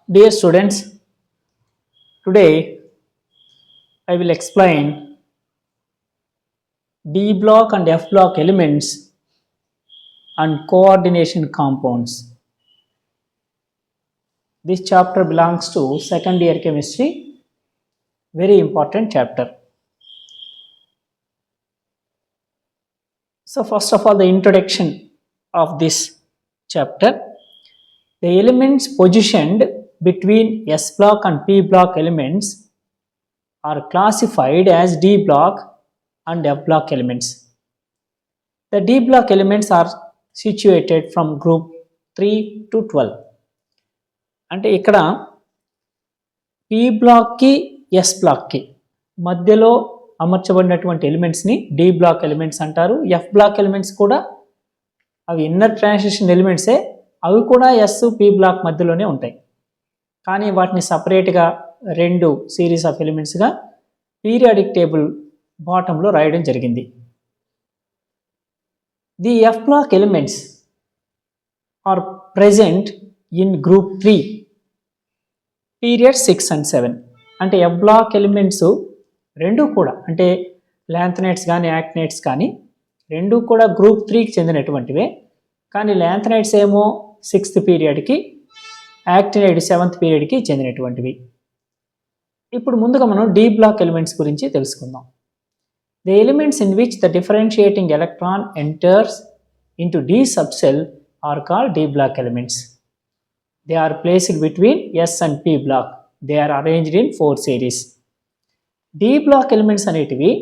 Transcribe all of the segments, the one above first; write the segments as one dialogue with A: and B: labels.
A: Dear students, today I will explain D block and F block elements and coordination compounds. This chapter belongs to second year chemistry, very important chapter. So first of all, the introduction of this chapter. The elements positioned between S block and P block elements are classified as D block and F block elements. The D block elements are situated from group 3 to 12. అంటే ఇక్కడ P బ్లాక్కి S బ్లాక్కి మధ్యలో అమర్చబడినటువంటి ఎలిమెంట్స్ని D block elements అంటారు. F block elements కూడా అవి inner transition ఎలిమెంట్సే, అవి కూడా S P black మధ్యలోనే ఉంటాయి. కానీ వాటిని సపరేట్గా రెండు సిరీస్ ఆఫ్ ఎలిమెంట్స్గా పీరియాడిక్ టేబుల్ బాటంలో రాయడం జరిగింది. The F block elements are present in group 3, period 6 and 7. అంటే F block elements రెండు కూడా అంటే లాంథనైడ్స్ కానీ యాక్టినైడ్స్ కానీ రెండు కూడా గ్రూప్ 3కి చెందినటువంటివే. కానీ లాంథనైడ్స్ ఏమో 6th పీరియడ్కి, యాక్టినైడ్ 7th పీరియడ్కి చెందినటువంటివి. ఇప్పుడు ముందుగా మనం D block elements గురించి తెలుసుకుందాం. The elements in which the differentiating electron enters into D subcell are called D block elements. They are placed between S and P block. They are arranged in 4 series. D block elements అనేటివి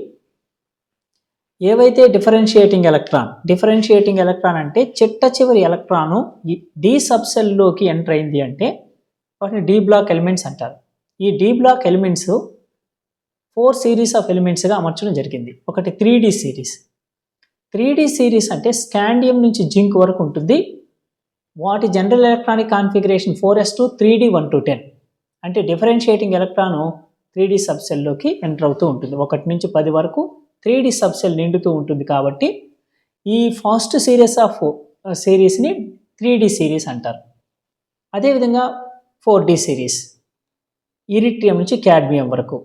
A: ఏవైతే differentiating electron అంటే చిట్ట చివరి electron D సబ్సెల్లోకి enter అయింది అంటే వాటిని D block elements అంటారు. ఈ D block elements 4 series of ఎలిమెంట్స్గా అమర్చడం జరిగింది. ఒకటి 3D సిరీస్. 3D సిరీస్ అంటే స్కాండియం నుంచి జింక్ వరకు ఉంటుంది. వాటి general electronic configuration 4s2 3D 1 to 10. అంటే డిఫరెన్షియేటింగ్ ఎలక్ట్రాను 3D సబ్సెల్లోకి ఎంటర్ అవుతూ ఉంటుంది. 1 నుంచి 10 వరకు 3D సబ్సెల్ నిండుతూ ఉంటుంది. కాబట్టి ఈ ఫస్ట్ సిరీస్ని 3D సిరీస్ అంటారు. అదేవిధంగా 4D సిరీస్ ఇరిట్రియం నుంచి క్యాడ్మియం వరకు.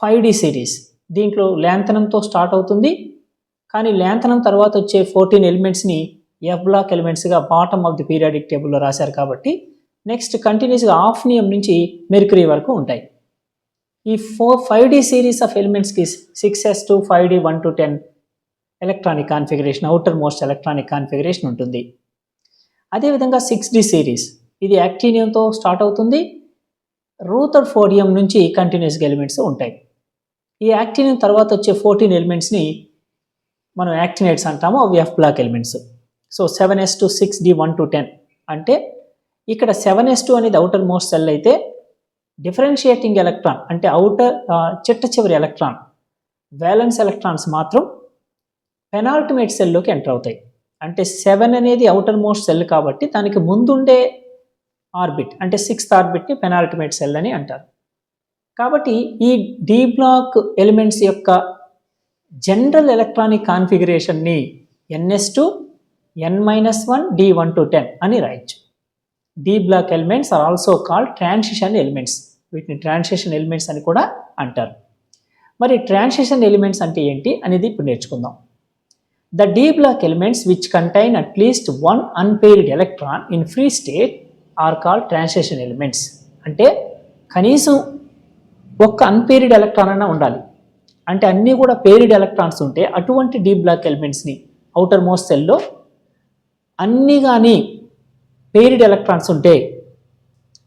A: 5D సిరీస్ దీంట్లో ల్యాంథనంతో స్టార్ట్ అవుతుంది. కానీ ల్యాంథనం తర్వాత వచ్చే 14 ఎలిమెంట్స్ని F బ్లాక్ ఎలిమెంట్స్గా బాటమ్ ఆఫ్ ది పీరియాడిక్ టేబుల్లో రాశారు. కాబట్టి నెక్స్ట్ కంటిన్యూస్గా ఆఫ్నియం నుంచి మెర్క్యూరీ వరకు ఉంటాయి. ఈ 5D సిరీస్ ఆఫ్ ఎలిమెంట్స్కి 6s2 5D 1 to 10 electronic configuration, outermost electronic configuration ఉంటుంది. అదేవిధంగా 6D సిరీస్ ఇది యాక్టీనియంతో స్టార్ట్ అవుతుంది. రూథర్ఫోర్డియం నుంచి కంటిన్యూస్గా ఎలిమెంట్స్ ఉంటాయి. ఈ యాక్టినియం తర్వాత వచ్చే 14 ఎలిమెంట్స్ని మనం యాక్టినైడ్స్ అంటాము. అవి F block elements. So 7s2 6D 1 to 10 అంటే ఇక్కడ 7s2 అనేది అవుటర్ మోస్ట్ సెల్ అయితే డిఫరెన్షియేటింగ్ ఎలక్ట్రాన్ అంటే చిట్ట చివరి ఎలక్ట్రాన్ వ్యాలెన్స్ ఎలక్ట్రాన్స్ మాత్రం పెనాల్టిమేట్ సెల్లోకి ఎంటర్ అవుతాయి. అంటే 7 అనేది అవుటర్ మోస్ట్ సెల్ కాబట్టి దానికి ముందుండే ఆర్బిట్ అంటే 6th ఆర్బిట్ని పెనాల్టిమేట్ సెల్ అని అంటారు. కాబట్టి ఈ D బ్లాక్ ఎలిమెంట్స్ యొక్క జనరల్ ఎలక్ట్రానిక్ కాన్ఫిగరేషన్ని ns2 n-1 D 1 to 10 అని రాయొచ్చు. D block elements are also called transition elements. వీటిని ట్రాన్సిషన్ ఎలిమెంట్స్ అని కూడా అంటారు. మరి ట్రాన్సిషన్ ఎలిమెంట్స్ అంటే ఏంటి అనేది ఇప్పుడు నేర్చుకుందాం. The D block elements which contain at least one unpaired electron in free state are called transition elements. అంటే కనీసం ఒక్క అన్పేరిడ్ ఎలక్ట్రాన్ అన్నా ఉండాలి. అంటే అన్నీ కూడా పేరిడ్ ఎలక్ట్రాన్స్ ఉంటే అటువంటి D బ్లాక్ ఎలిమెంట్స్ని అవుటర్ మోస్ట్ సెల్లో అన్నీ కానీ పేరిడ్ ఎలక్ట్రాన్స్ ఉంటే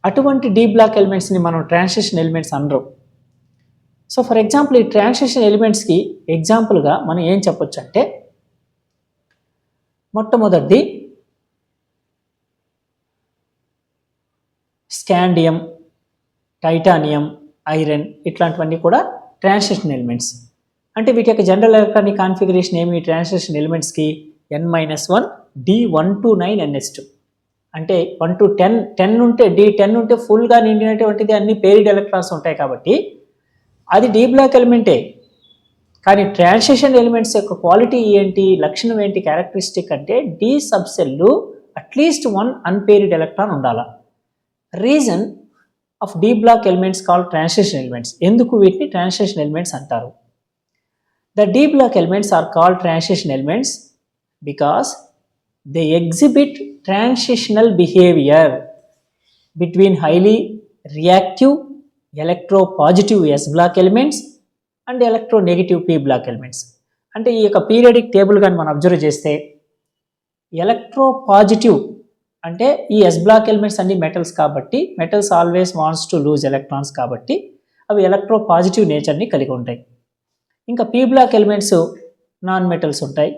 A: అటువంటి D బ్లాక్ ఎలిమెంట్స్ని మనం ట్రాన్సిషన్ ఎలిమెంట్స్ అనరు. సో ఫర్ ఎగ్జాంపుల్ ఈ ట్రాన్సిషన్ ఎలిమెంట్స్కి ఎగ్జాంపుల్గా మనం ఏం చెప్పొచ్చు అంటే మొట్టమొదటిది స్కాండియం, టైటానియం, ఐరన్ ఇట్లాంటివన్నీ కూడా ట్రాన్సిషన్ ఎలిమెంట్స్. అంటే వీటి యొక్క జనరల్ ఎలక్ట్రానిక్ కాన్ఫిగరేషన్ ఏమి transition ఎలిమెంట్స్కి n-1 D 1 to 9 ns2 అంటే 1 to 10 ఉంటే D10 ఉంటే ఫుల్గా నిండినటువంటిది అన్ని పేరిడ్ ఎలక్ట్రాన్స్ ఉంటాయి కాబట్టి అది D బ్లాక్ ఎలిమెంటే. కానీ ట్రాన్సిషన్ ఎలిమెంట్స్ యొక్క క్వాలిటీ ఏంటి, లక్షణం ఏంటి, క్యారెక్టరిస్టిక్ అంటే D సబ్సెల్లు అట్లీస్ట్ 1 అన్పేరిడ్ ఎలక్ట్రాన్ ఉండాలి. Reason of D block elements called transition elements. ఎందుకు వీటిని ట్రాన్సిషన్ ఎలిమెంట్స్ అంటారు? The D block elements are called transition elements because they exhibit transitional behaviour between highly reactive electropositive S block elements and electronegative P block elements. అంటే ఈ యొక్క periodic table కానీ మనం observe చేస్తే ఎలక్ట్రోపాజిటివ్ అంటే ఈ ఎస్ బ్లాక్ ఎలిమెంట్స్ అన్ని metals కాబట్టి, metals always wants to lose electrons కాబట్టి అవి ఎలక్ట్రోపాజిటివ్ నేచర్ని కలిగి ఉంటాయి. ఇంకా P block elements non metals ఉంటాయి.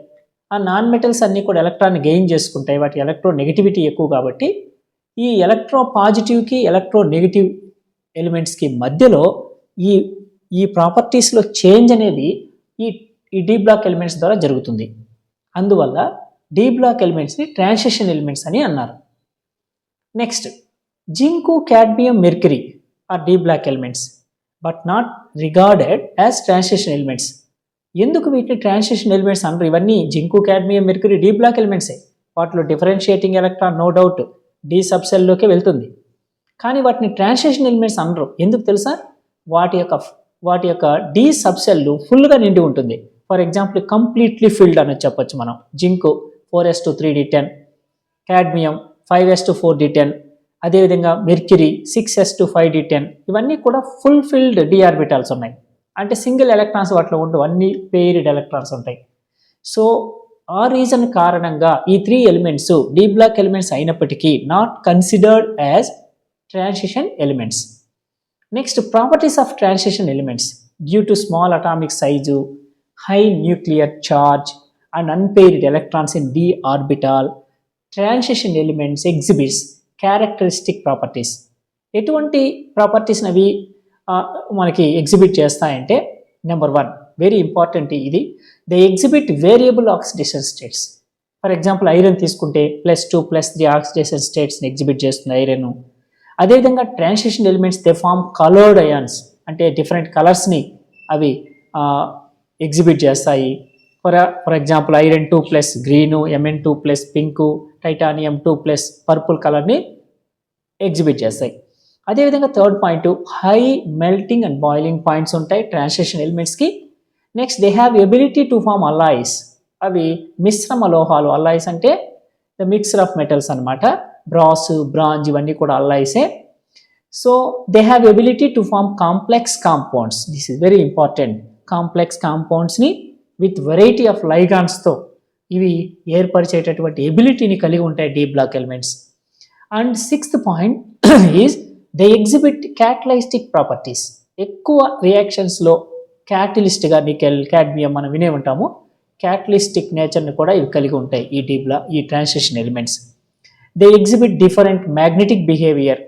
A: ఆ నాన్ మెటల్స్ అన్నీ కూడా ఎలక్ట్రాన్ని గెయిన్ చేసుకుంటాయి, వాటి ఎలక్ట్రో నెగిటివిటీ ఎక్కువ కాబట్టి ఈ ఎలక్ట్రోపాజిటివ్కి ఎలక్ట్రోనెగటివ్ ఎలిమెంట్స్కి మధ్యలో ఈ ఈ ప్రాపర్టీస్లో చేంజ్ అనేది ఈ డి బ్లాక్ ఎలిమెంట్స్ ద్వారా జరుగుతుంది. అందువల్ల డి బ్లాక్ ఎలిమెంట్స్ని ట్రాన్సిషన్ ఎలిమెంట్స్ అని అన్నారు. Next, zinc, cadmium, mercury are D block elements but not regarded as transition elements. ఎందుకు వీటిని ట్రాన్సిషన్ ఎలిమెంట్స్ అనరు? ఇవన్నీ zinc, cadmium, mercury D block ఎలిమెంట్సే. వాటిలో differentiating electron no doubt D sub సెల్లోకి వెళ్తుంది, కానీ వాటిని ట్రాన్సిషన్ ఎలిమెంట్స్ అనరు. ఎందుకు తెలుసా? వాటి యొక్క డి సబ్ సెల్ ఫుల్గా నిండి ఉంటుంది. ఫర్ ఎగ్జాంపుల్ కంప్లీట్లీ ఫిల్డ్ అని చెప్పొచ్చు మనం. Zinc 4s2 3d10, cadmium 5s2 4d10, అదేవిధంగా మెర్క్యూరీ 6s2 5d10, ఇవన్నీ కూడా ఫుల్ ఫిల్డ్ డి ఆర్బిటాల్స్ ఉన్నాయి. అంటే సింగిల్ ఎలక్ట్రాన్స్ వాటిలో ఉండవు, అన్ని పెయిర్డ్ ఎలక్ట్రాన్స్ ఉంటాయి. సో ఆ రీజన్ కారణంగా ఈ 3 ఎలిమెంట్స్ డి బ్లాక్ ఎలిమెంట్స్ అయినప్పటికీ not considered as transition elements. Next, properties of transition elements. Due to small atomic size, high nuclear charge and unpaired electrons in D orbital, transition elements exhibits characteristic properties. ఎటువంటి ప్రాపర్టీస్ని అవి మనకి exhibit చేస్తాయంటే, number 1 very important ఇది, they exhibit variable oxidation states. For example iron తీసుకుంటే +2+3 oxidation స్టేట్స్ని exhibit చేస్తుంది iron. అదేవిధంగా transition elements they form coloured ions, అంటే డిఫరెంట్ కలర్స్ని అవి ఎగ్జిబిట్ చేస్తాయి. For example iron 2+ green, Mn2+ pink, titanium 2+ purple కలర్ని ఎగ్జిబిట్ చేస్తాయి. అదేవిధంగా third point, high melting and boiling points ఉంటాయి ట్రాన్సిషన్ ఎలిమెంట్స్కి. Next, they have ability to form alloys. అవి మిశ్రమ లోహాలు. అల్లాయిస్ అంటే ద మిక్సర్ ఆఫ్ మెటల్స్ అనమాట. బ్రాస్, బ్రాంజ్ ఇవన్నీ కూడా అల్లాయిసే. So they have ability to form complex compounds. This is very important. Complex కాంపౌండ్స్ని విత్ వెరైటీ ఆఫ్ లైగాన్స్తో ఇవి ఏర్పరిచేటటువంటి ఎబిలిటీని కలిగి ఉంటాయి D block elements. And sixth point is they exhibit catalytic properties. ఎక్కువ రియాక్షన్స్లో క్యాటలిస్ట్గా నికెల్, క్యాడ్మియం మనం వినే ఉంటాము. క్యాటలిస్టిక్ నేచర్ని కూడా ఇవి కలిగి ఉంటాయి ఈ transition elements. They exhibit different magnetic behaviour.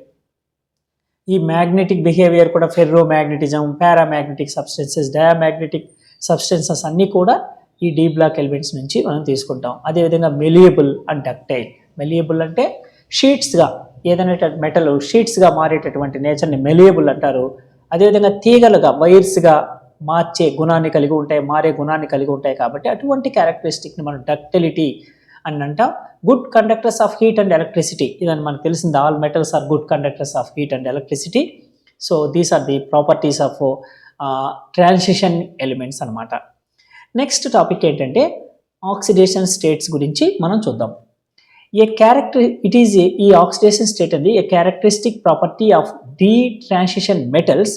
A: ఈ మ్యాగ్నెటిక్ బిహేవియర్ కూడా ఫెర్రో మ్యాగ్నెటిజం, పారామ్యాగ్నెటిక్ సబ్స్టెన్సెస్, డయామ్యాగ్నెటిక్ సబ్స్టెన్సెస్ అన్నీ కూడా ఈ డి బ్లాక్ ఎలిమెంట్స్ నుంచి మనం తీసుకుంటాం. అదేవిధంగా మెలియబుల్ అండ్ డక్టైల్. మెలియబుల్ అంటే షీట్స్గా, ఏదైనా మెటల్ షీట్స్గా మారేటటువంటి నేచర్ని మెలియబుల్ అంటారు. అదేవిధంగా తీగలుగా, వైర్స్గా మార్చే గుణాన్ని కలిగి ఉంటాయి, మారే గుణాన్ని కలిగి ఉంటాయి. కాబట్టి అటువంటి క్యారెక్టరిస్టిక్ని మనం డక్టిలిటీ అని అంటాం. Good conductors of heat and electricity. ఇదని మనకు తెలిసింది, all metals are good conductors of heat and electricity. So these are the properties of transition elements అనమాట. నెక్స్ట్ టాపిక్ ఏంటంటే ఆక్సిడేషన్ స్టేట్స్ గురించి మనం చూద్దాం. ఈ ఆక్సిడేషన్ స్టేట్ అనేది a characteristic property of the transition metals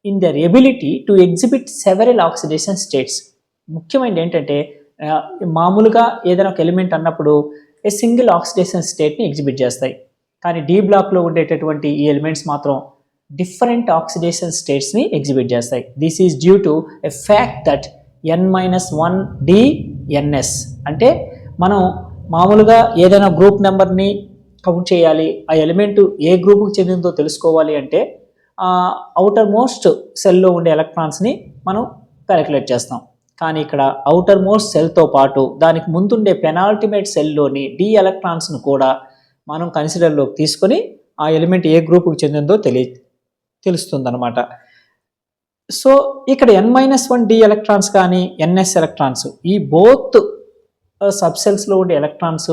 A: in their ability to exhibit several oxidation states. ముఖ్యమైనది ఏంటంటే, మామూలుగా ఏదైనా ఒక ఎలిమెంట్ అన్నప్పుడు ఏ సింగిల్ ఆక్సిడేషన్ స్టేట్ని ఎగ్జిబిట్ చేస్తాయి, కానీ డి బ్లాక్లో ఉండేటటువంటి ఈ ఎలిమెంట్స్ మాత్రం డిఫరెంట్ ఆక్సిడేషన్ స్టేట్స్ని ఎగ్జిబిట్ చేస్తాయి. This is due to a fact that n-1 dns. అంటే మనం మామూలుగా ఏదైనా గ్రూప్ నెంబర్ని కౌంట్ చేయాలి, ఆ ఎలిమెంట్ ఏ గ్రూప్కి చెందిందో తెలుసుకోవాలి అంటే అవుటర్ మోస్ట్ సెల్లో ఉండే ఎలక్ట్రాన్స్ని మనం క్యాలిక్యులేట్ చేస్తాం. కానీ ఇక్కడ అవుటర్ మోస్ట్ సెల్తో పాటు దానికి ముందుండే పెనాల్టిమేట్ సెల్లోని డి ఎలక్ట్రాన్స్ను కూడా మనం కన్సిడర్లోకి తీసుకొని ఆ ఎలిమెంట్ ఏ గ్రూప్కి చెందిందో తెలుస్తుందన్నమాట. సో ఇక్కడ n-1 డి ఎలక్ట్రాన్స్ కానీ ns ఎలక్ట్రాన్స్, ఈ బోత్ సబ్సెల్స్లో ఉండే ఎలక్ట్రాన్స్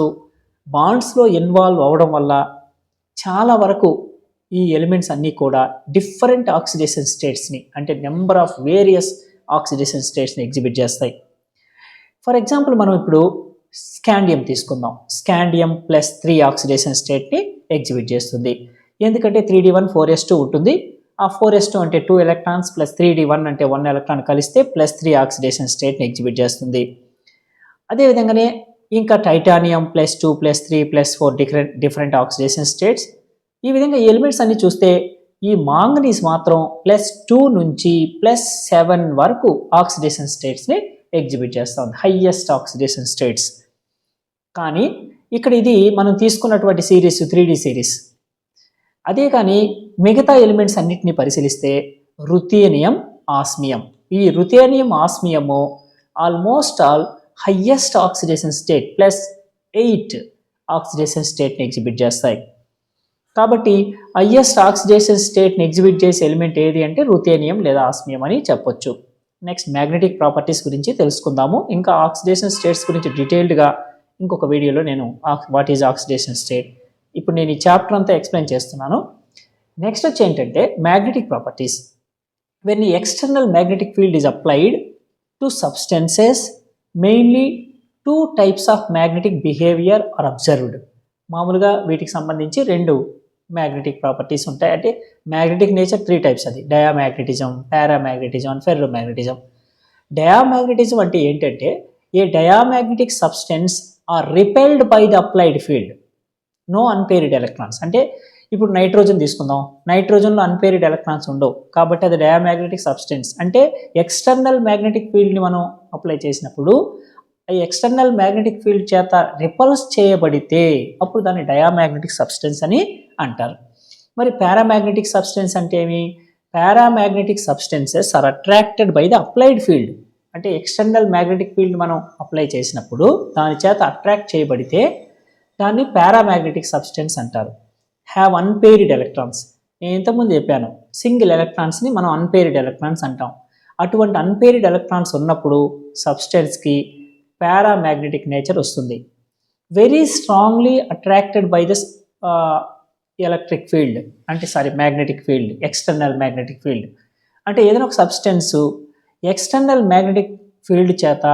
A: బాండ్స్లో ఇన్వాల్వ్ అవ్వడం వల్ల చాలా వరకు ఈ ఎలిమెంట్స్ అన్నీ కూడా డిఫరెంట్ ఆక్సిడేషన్ స్టేట్స్ని అంటే నెంబర్ ఆఫ్ వేరియస్ ఆక్సిడేషన్ స్టేట్స్ని ఎగ్జిబిట్ చేస్తాయి. ఫర్ ఎగ్జాంపుల్ మనం ఇప్పుడు స్కాండియం తీసుకుందాం. స్కాండియం +3 ఆక్సిడేషన్ స్టేట్ని ఎగ్జిబిట్ చేస్తుంది. ఎందుకంటే 3d1 4s2 ఉంటుంది. ఆ 4s2 అంటే 2 ఎలక్ట్రాన్స్ ప్లస్ 3d1 అంటే 1 ఎలక్ట్రాన్ కలిస్తే +3 ఆక్సిడేషన్ స్టేట్ని ఎగ్జిబిట్ చేస్తుంది. అదేవిధంగానే ఇంకా టైటానియం +2 +3 +4 డిఫరెంట్ ఆక్సిడేషన్ స్టేట్స్. ఈ విధంగా ఈ ఎలిమెంట్స్ అన్ని చూస్తే ఈ మాంగనీస్ మాత్రం +2 నుంచి +7 వరకు ఆక్సిడేషన్ స్టేట్స్ని ఎగ్జిబిట్ చేస్తాం, హైయెస్ట్ ఆక్సిడేషన్ స్టేట్స్. కానీ ఇక్కడ ఇది మనం తీసుకున్నటువంటి సిరీస్ 3D సిరీస్. అదే కానీ మిగతా ఎలిమెంట్స్ అన్నిటిని పరిశీలిస్తే రుథేనియం, ఆస్మియం, ఈ ruthenium osmium almost all highest oxidation state +8 oxidation స్టేట్ని ఎగ్జిబిట్ చేస్తాయి. కాబట్టి హైయెస్ట్ ఆక్సిడేషన్ స్టేట్ని ఎగ్జిబిట్ చేసే ఎలిమెంట్ ఏది అంటే రుథేనియం లేదా ఆస్మియం అని చెప్పొచ్చు. నెక్స్ట్ మ్యాగ్నెటిక్ ప్రాపర్టీస్ గురించి తెలుసుకుందాము. ఇంకా ఆక్సిడేషన్ స్టేట్స్ గురించి డీటెయిల్డ్గా ఇంకొక వీడియోలో నేను వాట్ ఈజ్ ఆక్సిడేషన్ స్టేట్, ఇప్పుడు నేను ఈ చాప్టర్ అంతా ఎక్స్ప్లెయిన్ చేస్తున్నాను. నెక్స్ట్ వచ్చి ఏంటంటే magnetic properties. When external magnetic field is applied to substances mainly 2 types of magnetic behaviour are observed. మామూలుగా వీటికి సంబంధించి 2 మ్యాగ్నెటిక్ ప్రాపర్టీస్ ఉంటాయి. అంటే మ్యాగ్నెటిక్ నేచర్ 3 టైప్స్, అది డయామాగ్నెటిజం, పారామాగ్నెటిజం, ఫెర్రోమాగ్నెటిజం. డయామాగ్నెటిజం అంటే ఏంటంటే a diamagnetic substance are repelled by the applied field, no unpaired electrons. అంటే ఇప్పుడు నైట్రోజన్ తీసుకుందాం, నైట్రోజన్లో అన్పేరిడ్ ఎలక్ట్రాన్స్ ఉండవు కాబట్టి అది డయామాగ్నెటిక్ సబ్స్టెన్స్. అంటే ఎక్స్టర్నల్ మ్యాగ్నెటిక్ ఫీల్డ్ని మనం అప్లై చేసినప్పుడు ఈ ఎక్స్టర్నల్ మ్యాగ్నెటిక్ ఫీల్డ్ చేత రిపల్స్ చేయబడితే అప్పుడు దాన్ని డయామాగ్నెటిక్ సబ్స్టెన్స్ అని అంటారు. మరి పారామాగ్నెటిక్ సబ్స్టెన్స్ అంటే ఏమి? Paramagnetic substances are attracted by the applied field. అంటే ఎక్స్టర్నల్ మ్యాగ్నెటిక్ ఫీల్డ్ మనం అప్లై చేసినప్పుడు దాని చేత అట్రాక్ట్ చేయబడితే దాన్ని పారామాగ్నెటిక్ సబ్స్టెన్స్ అంటారు. Have unpaired electrons. నేను ఇంతకుముందు చెప్పాను, సింగిల్ ఎలక్ట్రాన్స్ని మనం అన్పేరిడ్ ఎలక్ట్రాన్స్ అంటాం. అటువంటి అన్పేరిడ్ ఎలక్ట్రాన్స్ ఉన్నప్పుడు సబ్స్టెన్స్కి పారామాగ్నెటిక్ నేచర్ వస్తుంది. Very strongly attracted by this electric field, అంటే magnetic field, external magnetic field. అంటే ఏదైనా ఒక సబ్స్టెన్స్ ఎక్స్టర్నల్ మ్యాగ్నెటిక్ ఫీల్డ్ చేత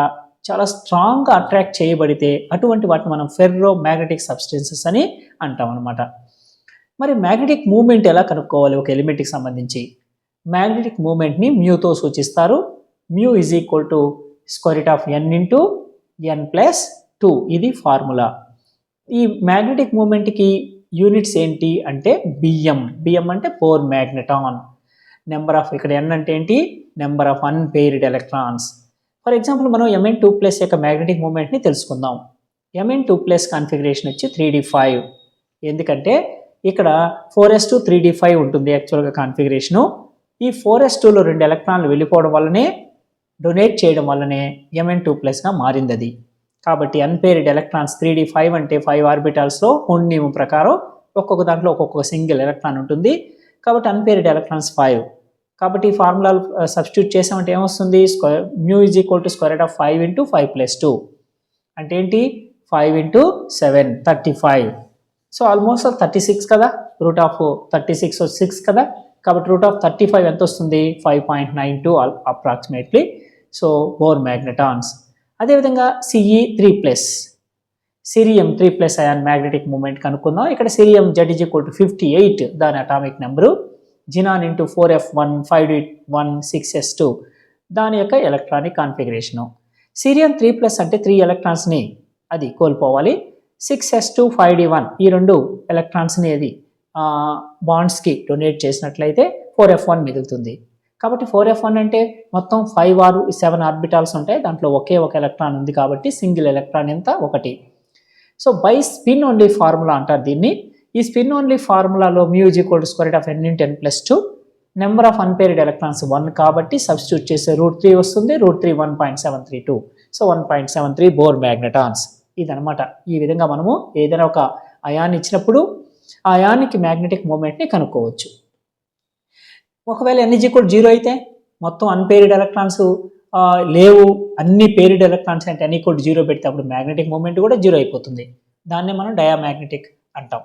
A: చాలా స్ట్రాంగ్గా అట్రాక్ట్ చేయబడితే అటువంటి వాటిని మనం ఫెర్రో మ్యాగ్నెటిక్ సబ్స్టెన్సెస్ అని అంటాం అనమాట. మరి మ్యాగ్నెటిక్ మూవ్మెంట్ ఎలా కనుక్కోవాలి ఒక ఎలిమెంట్కి సంబంధించి? మ్యాగ్నెటిక్ మూవ్మెంట్ని మ్యూతో సూచిస్తారు. Mu is equal to √n × n+2, ఇది ఫార్ములా. ఈ మ్యాగ్నెటిక్ మూమెంట్కి యూనిట్స్ ఏంటి అంటే బిఎం. బిఎం అంటే పోర్ మ్యాగ్నెటాన్. నెంబర్ ఆఫ్, ఇక్కడ n అంటే ఏంటి? Number of unpaired electrons. For example మనం Mn2+ యొక్క మ్యాగ్నెటిక్ మూమెంట్ని తెలుసుకుందాం. Mn2+ కాన్ఫిగరేషన్ వచ్చి 3d5. ఎందుకంటే ఇక్కడ 4s2 3d5 ఉంటుంది యాక్చువల్గా కాన్ఫిగరేషను. ఈ 4s2లో 2 ఎలక్ట్రాన్లు వెళ్ళిపోవడం వల్లనే, డొనేట్ చేయడం వల్లనే Mn2+గా మారింది అది. కాబట్టి అన్పేరిడ్ ఎలక్ట్రాన్స్ 3d5 అంటే 5 ఆర్బిటాల్స్లో హోన్ నియమం ప్రకారం ఒక్కొక్క దాంట్లో ఒక్కొక్క సింగిల్ ఎలక్ట్రాన్ ఉంటుంది. కాబట్టి అన్పేరిడ్ ఎలక్ట్రాన్స్ 5. కాబట్టి ఈ ఫార్ములాలు సబ్స్టిట్యూట్ చేసామంటే ఏమొస్తుంది? మ్యూ ఈజ్ ఈక్వల్ టు √5 × 5+2 అంటే ఏంటి? 5 × 7 35. సో ఆల్మోస్ట్ 36 కదా, √36 6 కదా. కాబట్టి √35 ఎంత వస్తుంది? 5.92 అప్రాక్సిమేట్లీ. So bore మ్యాగ్నెటాన్స్. అదేవిధంగా Ce3+, cerium 3+ ion magnetic moment కనుక్కుందాం. ఇక్కడ సిరియం Z = 58 దాని atomic number. Xenon × 4f1 5d1 6s2 దాని యొక్క ఎలక్ట్రానిక్ కాన్ఫిగరేషను. సిరియం 3+ అంటే 3 ఎలక్ట్రాన్స్ని అది కోల్పోవాలి. 6s2 5d1 ఈ 2 ఎలక్ట్రాన్స్ని అది బాండ్స్కి డొనేట్ చేసినట్లయితే 4f1 మిగులుతుంది. కాబట్టి 4f1 అంటే మొత్తం 7 ఆర్బిటాల్స్ ఉంటాయి, దాంట్లో ఒకే ఒక ఎలక్ట్రాన్ ఉంది కాబట్టి సింగిల్ ఎలక్ట్రాన్ ఎంత? 1. So by spin only formula అంటారు దీన్ని. ఈ స్పిన్ ఓన్లీ ఫార్ములాలో mu is equal to √n × n+2, number of unpaired electrons 1 కాబట్టి సబ్స్టిట్యూట్ చేస్తే √3 వస్తుంది. √3 1.732. So 1.73 Bohr magnetons. ఇదనమాట. ఈ విధంగా మనము ఏదైనా ఒక అయాన్ ఇచ్చినప్పుడు ఆ అయానికి మ్యాగ్నెటిక్ మూమెంట్ని కనుక్కోవచ్చు. ఒకవేళ n = 0 అయితే, మొత్తం అన్పేరిడ్ ఎలక్ట్రాన్స్ లేవు, అన్ని పేరిడ్ ఎలక్ట్రాన్స్ అంటే n = 0 పెడితే అప్పుడు మ్యాగ్నెటిక్ మూమెంట్ కూడా 0 అయిపోతుంది. దాన్నే మనం డయామాగ్నెటిక్ అంటాం.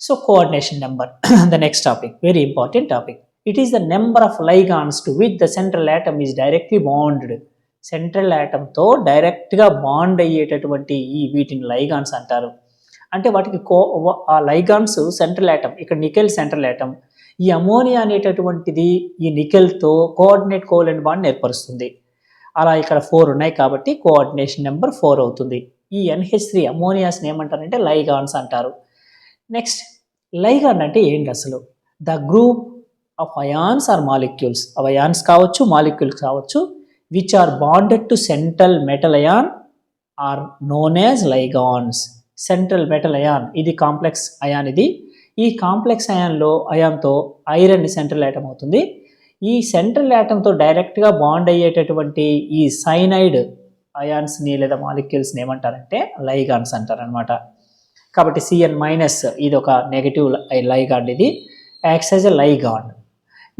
A: So coordination number, the next topic, very important topic. It is the number of ligands to which the central atom is directly bonded. Central ఆటంతో డైరెక్ట్గా బాండ్ అయ్యేటటువంటి వీటిని లైగాన్స్ అంటారు. అంటే వాటికి ఆ లైగాన్స్ సెంట్రల్ ఆటం, ఇక్కడ నికెల్ సెంట్రల్ ఆటం, ఈ అమోనియా అనేటటువంటిది ఈ నికెల్తో కోఆర్డినేట్ కోవలెంట్ బాండ్ ఏర్పరుస్తుంది. అలా ఇక్కడ 4 ఉన్నాయి కాబట్టి కోఆర్డినేషన్ నెంబర్ 4 అవుతుంది. ఈ NH3 అమోనియాస్ని ఏమంటారంటే లైగాన్స్ అంటారు. నెక్స్ట్, లైగాన్ అంటే ఏంటి అసలు? The group of ions or molecules, అవి అయాన్స్ కావచ్చు, మాలిక్యూల్స్ కావచ్చు, which are bonded to central metal ion are known as ligands. Central metal ion ఇది కాంప్లెక్స్ అయాన్. ఈ కాంప్లెక్స్ అయాన్తో ఐరన్ సెంట్రల్ ఆటం అవుతుంది. ఈ సెంట్రల్ ఆటంతో డైరెక్ట్గా బాండ్ అయ్యేటటువంటి ఈ సైనైడ్ అయాన్స్ని లేదా మాలిక్యూల్స్ని ఏమంటారంటే లైగాన్స్ అంటారనమాట. కాబట్టి Cn- ఇది ఒక నెగటివ్ లైగాండ్, ఇది acts as a ligand.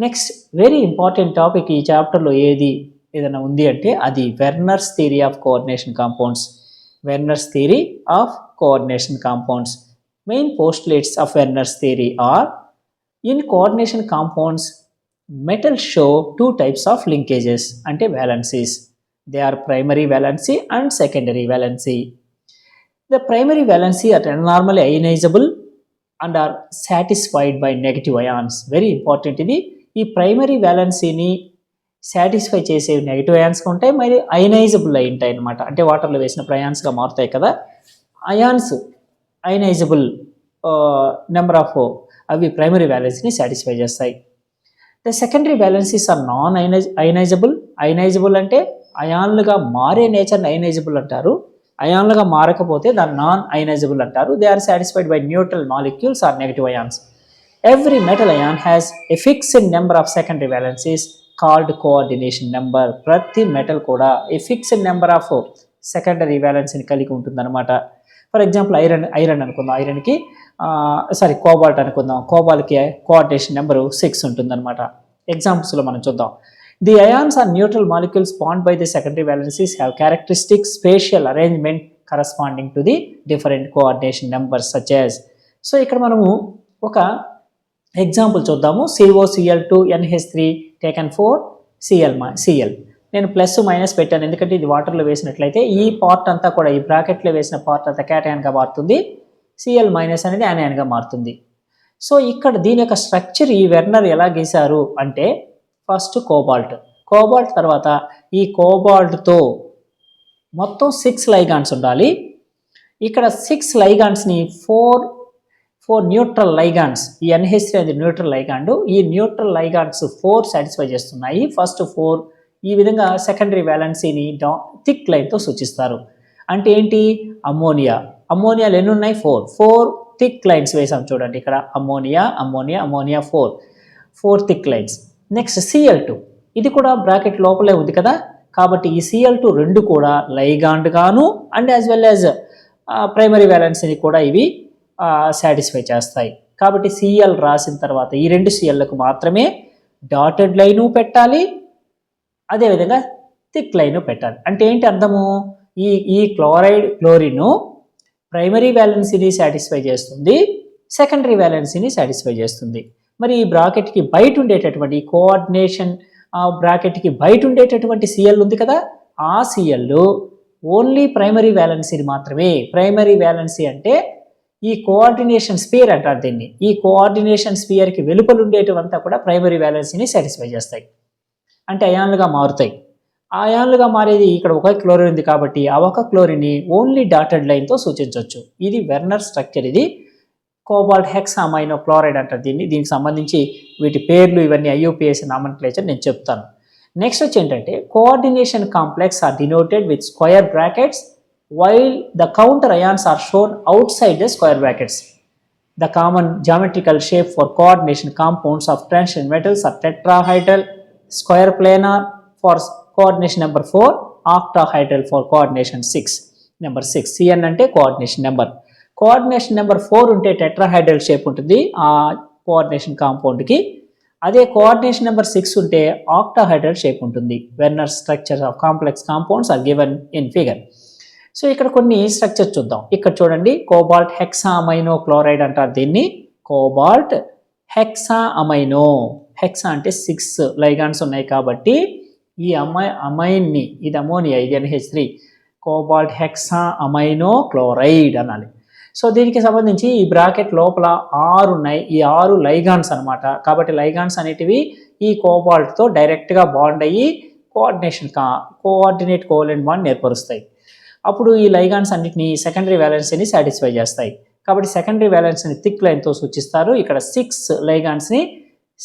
A: Next, very important topic ఈ చాప్టర్లో ఏదైనా ఉంది అంటే అది Werner's theory of coordination compounds. Werner's theory of coordination compounds. Main postulates of Werner's theory are, in coordination compounds metal show 2 types of linkages అంటే valencies. They are primary valency and secondary valency. The primary valency are normally ionizable and are satisfied by negative ions. Very important ఇది. ఈ primary వ్యాలెన్సీని satisfy చేసే negative ions ఉంటాయి, మరి ionisable అయి ఉంటాయి అనమాట. అంటే వాటర్లో వేసిన అయాన్స్గా మారుతాయి కదా. అయాన్స్ అయనైజబుల్ నెంబర్ ఆఫ్ అవి ప్రైమరీ వ్యాలెన్సీని సాటిస్ఫై చేస్తాయి. The secondary valencies are non ionisable. Ionisable అంటే అయాన్లుగా మారే నేచర్ని అయనైజబుల్ అంటారు. అయాన్లుగా మారకపోతే దాన్ని నాన్ అయనైజబుల్ అంటారు. They are satisfied by neutral molecules or negative ions. Every metal ion has a fixed number of secondary valencies called coordination number. ప్రతి మెటల్ కూడా a fixed number of secondary వ్యాలెన్సీని కలిగి ఉంటుందన్నమాట. ఫర్ ఎగ్జాంపుల్ ఐరన్ అనుకుందాం, ఐరన్కి cobalt అనుకుందాం, కోబాల్కి coordination number 6 ఉంటుందన్నమాట. ఎగ్జాంపుల్స్లో మనం చూద్దాం. The ions are neutral molecules bound by the secondary valencies have characteristic spatial arrangement corresponding to the different coordination numbers such as. So ఇక్కడ మనము ఒక ఎగ్జాంపుల్ చూద్దాము. COCl2 NH3 taken for Cl. నేను plus minus పెట్టాను ఎందుకంటే ఇది వాటర్లో వేసినట్లయితే ఈ పార్ట్ అంతా కూడా, ఈ బ్రాకెట్లో వేసిన పార్ట్ అంతా క్యాటయాన్గా మారుతుంది, Cl- అనేది యానయాన్గా మారుతుంది. సో ఇక్కడ దీని యొక్క స్ట్రక్చర్ ఈ వెర్నర్ ఎలా గీశారు అంటే, ఫస్ట్ కోబాల్ట్ తర్వాత ఈ కోబాల్ట్తో మొత్తం 6 లైగాండ్స్ ఉండాలి. ఇక్కడ 6 లైగాండ్స్ని 4 న్యూట్రల్ లైగాండ్స్, ఈ NH3 అనేది న్యూట్రల్ లైగాండ్, ఈ న్యూట్రల్ లైగాండ్స్ 4 సాటిస్ఫై చేస్తున్నాయి. ఫస్ట్ 4 ఈ విధంగా సెకండరీ వ్యాలెన్సీని థిక్ లైన్తో సూచిస్తారు. అంటే ఏంటి? అమ్మోనియాలు ఎన్ని ఉన్నాయి? 4 థిక్ లైన్స్ వేసాం చూడండి. ఇక్కడ ammonia 4 thick lines. Next Cl2, ఇది కూడా బ్రాకెట్ లోపలే ఉంది కదా, కాబట్టి ఈ Cl2 రెండు కూడా లైగాండ్ గాను and as well as primary వ్యాలెన్సీని కూడా ఇవి సాటిస్ఫై చేస్తాయి. కాబట్టి Cl రాసిన తర్వాత ఈ 2 Cl'లకు మాత్రమే డాటెడ్ లైను పెట్టాలి, అదేవిధంగా థిక్ లైను పెట్టాలి. అంటే ఏంటి అర్థము? ఈ క్లోరిన్ ప్రైమరీ వ్యాలెన్సీని సాటిస్ఫై చేస్తుంది, సెకండరీ వ్యాలెన్సీని సాటిస్ఫై చేస్తుంది. మరి ఈ బ్రాకెట్కి బయట ఉండేటటువంటి కోఆర్డినేషన్ బ్రాకెట్కి బయట ఉండేటటువంటి Cl ఉంది కదా, ఆ Cl ఓన్లీ ప్రైమరీ వ్యాలెన్సీని మాత్రమే. ప్రైమరీ వ్యాలెన్సీ అంటే ఈ కోఆర్డినేషన్ స్పియర్ అంటారు దీన్ని. ఈ కోఆర్డినేషన్ స్పియర్కి వెలుపల ఉండేటివంతా కూడా ప్రైమరీ వ్యాలెన్సీని సాటిస్ఫై చేస్తాయి, అంటే అయాన్లుగా మారుతాయి. ఆ అయాన్లుగా మారేది ఇక్కడ ఒక క్లోరిన్ ఉంది కాబట్టి ఆ ఒక క్లోరిన్ని ఓన్లీ డాటెడ్ లైన్తో సూచించవచ్చు. ఇది వెర్నర్ స్ట్రక్చర్. ఇది కోబాల్ట్ హెక్సామైనో క్లోరైడ్ అంటారు దీన్ని. దీనికి సంబంధించి వీటి పేర్లు ఇవన్నీ IUPAC నామన్క్లేచర్ నేను చెప్తాను. నెక్స్ట్ వచ్చి ఏంటంటే, coordination complex are denoted with square brackets while the counter ions are shown outside the square brackets. The common geometrical shape for coordination compounds of transition metals are tetrahedral, square planar for coordination number 4, octahedral for coordination 6. Number 6 Cn అంటే coordination number. Coordination number 4 ఉంటే tetrahedral shape ఉంటుంది ఆ coordination కాంపౌండ్కి. అదే coordination number 6 ఉంటే octahedral shape ఉంటుంది. Werner structure of complex compounds are given in figure. So ఇక్కడ కొన్ని structure చూద్దాం. ఇక్కడ చూడండి, కోబాల్ట్ హెక్సామైనో క్లోరైడ్ అంటారు దీన్ని. Cobalt hexa amino. హెక్సా అంటే 6 లైగాండ్స్ ఉన్నాయి కాబట్టి ఈ అమైన్ని, ఇది అమోనియా, ఇది NH3, cobalt hexa amino chloride అనాలి. సో దీనికి సంబంధించి ఈ బ్రాకెట్ లోపల 6 ఉన్నాయి. ఈ 6 లైగాండ్స్ అనమాట. కాబట్టి లైగాండ్స్ అనేటివి ఈ కోబాల్ట్తో డైరెక్ట్గా బాండ్ అయ్యి కోఆర్డినేట్ కోవలెంట్ బాండ్ ఏర్పరుస్తాయి. అప్పుడు ఈ లైగాండ్స్ అన్నిటిని సెకండరీ వ్యాలెన్సీని సాటిస్ఫై చేస్తాయి. కాబట్టి సెకండరీ వ్యాలెన్సీని థిక్ లైన్తో సూచిస్తారు. ఇక్కడ 6 లైగాండ్స్ని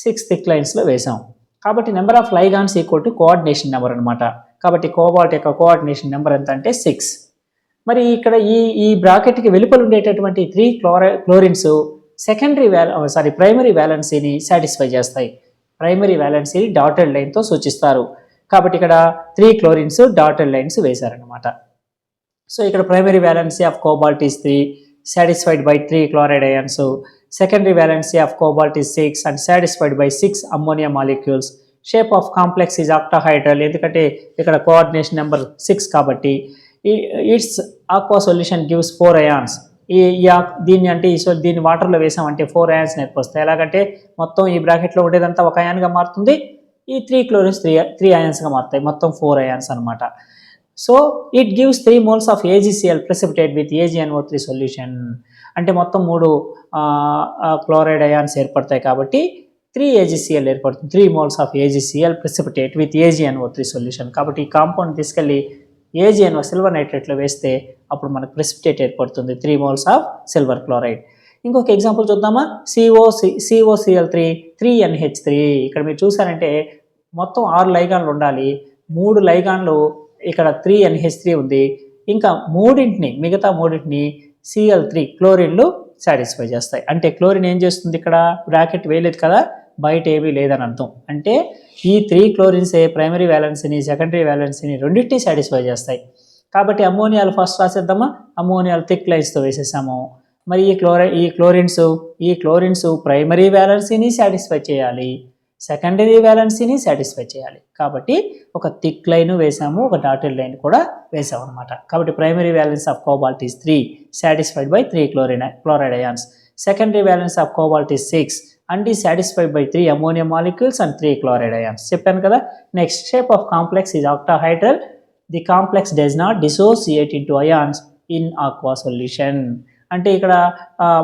A: 6 థిక్ లైన్స్లో వేసాం. కాబట్టి number of ligands equal to coordination number అనమాట. కాబట్టి కోబాల్ట్ యొక్క కోఆర్డినేషన్ నెంబర్ ఎంత అంటే 6. మరి ఇక్కడ ఈ బ్రాకెట్కి వెలుపల ఉండేటటువంటి 3 క్లోరిన్స్ ప్రైమరీ వ్యాలెన్సీని సాటిస్ఫై చేస్తాయి. ప్రైమరీ వ్యాలెన్సీని డాటెడ్ లైన్తో సూచిస్తారు. కాబట్టి ఇక్కడ 3 క్లోరిన్స్ డాటెడ్ లైన్స్ వేశారనమాట. సో ఇక్కడ primary valency of cobalt is 3 satisfied by 3 chloride ions. Secondary valency of cobalt is 6 and satisfied by 6 ammonia molecules. Shape of complex is octahedral ఎందుకంటే ఇక్కడ coordination number 6 కాబట్టి it's aqua solution gives 4 ions. దీన్ని వాటర్లో వేసామంటే 4 ions ఏర్పరుస్తాయి. ఎలాగంటే మొత్తం ఈ బ్రాకెట్లో ఉండేదంతా ఒక అయాన్గా మారుతుంది. ఈ 3 క్లోరిన్స్ 3 ionsగా మారుతాయి. మొత్తం 4 ions అనమాట. So it gives 3 moles of AgCl precipitate with AgNO3 solution. అంటే మొత్తం 3 క్లోరైడ్ అయాన్స్ ఏర్పడతాయి కాబట్టి 3 AgCl ఏర్పడుతుంది. 3 moles of AgCl precipitate with AgNO3 solution. కాబట్టి ఈ కాంపౌండ్ తీసుకెళ్ళి AgNO సిల్వర్ నైట్రేట్లో వేస్తే అప్పుడు మనకు ప్రెసిపిటేట్ ఏర్పడుతుంది 3 moles of సిల్వర్ క్లోరైడ్. ఇంకొక ఎగ్జాంపుల్ చూద్దామా? COCl3 3NH3. ఇక్కడ మీరు చూసారంటే మొత్తం 6 లైగాన్లు ఉండాలి. 3 లైగాన్లు ఇక్కడ 3NH3 ఉంది. ఇంకా మిగతా మూడింటిని Cl3 క్లోరిన్లు సాటిస్ఫై చేస్తాయి. అంటే క్లోరిన్ ఏం చేస్తుంది? ఇక్కడ బ్రాకెట్ వేయలేదు కదా, బయట ఏమీ లేదని అర్థం. అంటే ఈ 3 క్లోరిన్సే ప్రైమరీ వ్యాలెన్సీని సెకండరీ వ్యాలెన్సీని రెండింటినీ సాటిస్ఫై చేస్తాయి. కాబట్టి అమ్మోనియాలు ఫస్ట్ రాసేద్దామా? అమ్మోనియాలు థిక్ లైన్స్తో వేసేసాము. మరి ఈ క్లోరిన్స్ ప్రైమరీ వ్యాలెన్సీని సాటిస్ఫై చేయాలి, సెకండరీ వ్యాలెన్సీని సాటిస్ఫై చేయాలి. కాబట్టి ఒక థిక్ లైన్ వేసాము, ఒక డాటెడ్ లైన్ కూడా వేసాము అనమాట. కాబట్టి primary valence of cobalt is 3 satisfied by 3 chloride ions. Secondary valence of cobalt is 6 and is satisfied by 3 ammonia molecules and 3 chloride ions. చెప్పాను కదా. Next, shape of complex is octahedral. The complex does not dissociate into ions in aqua solution. అంటే ఇక్కడ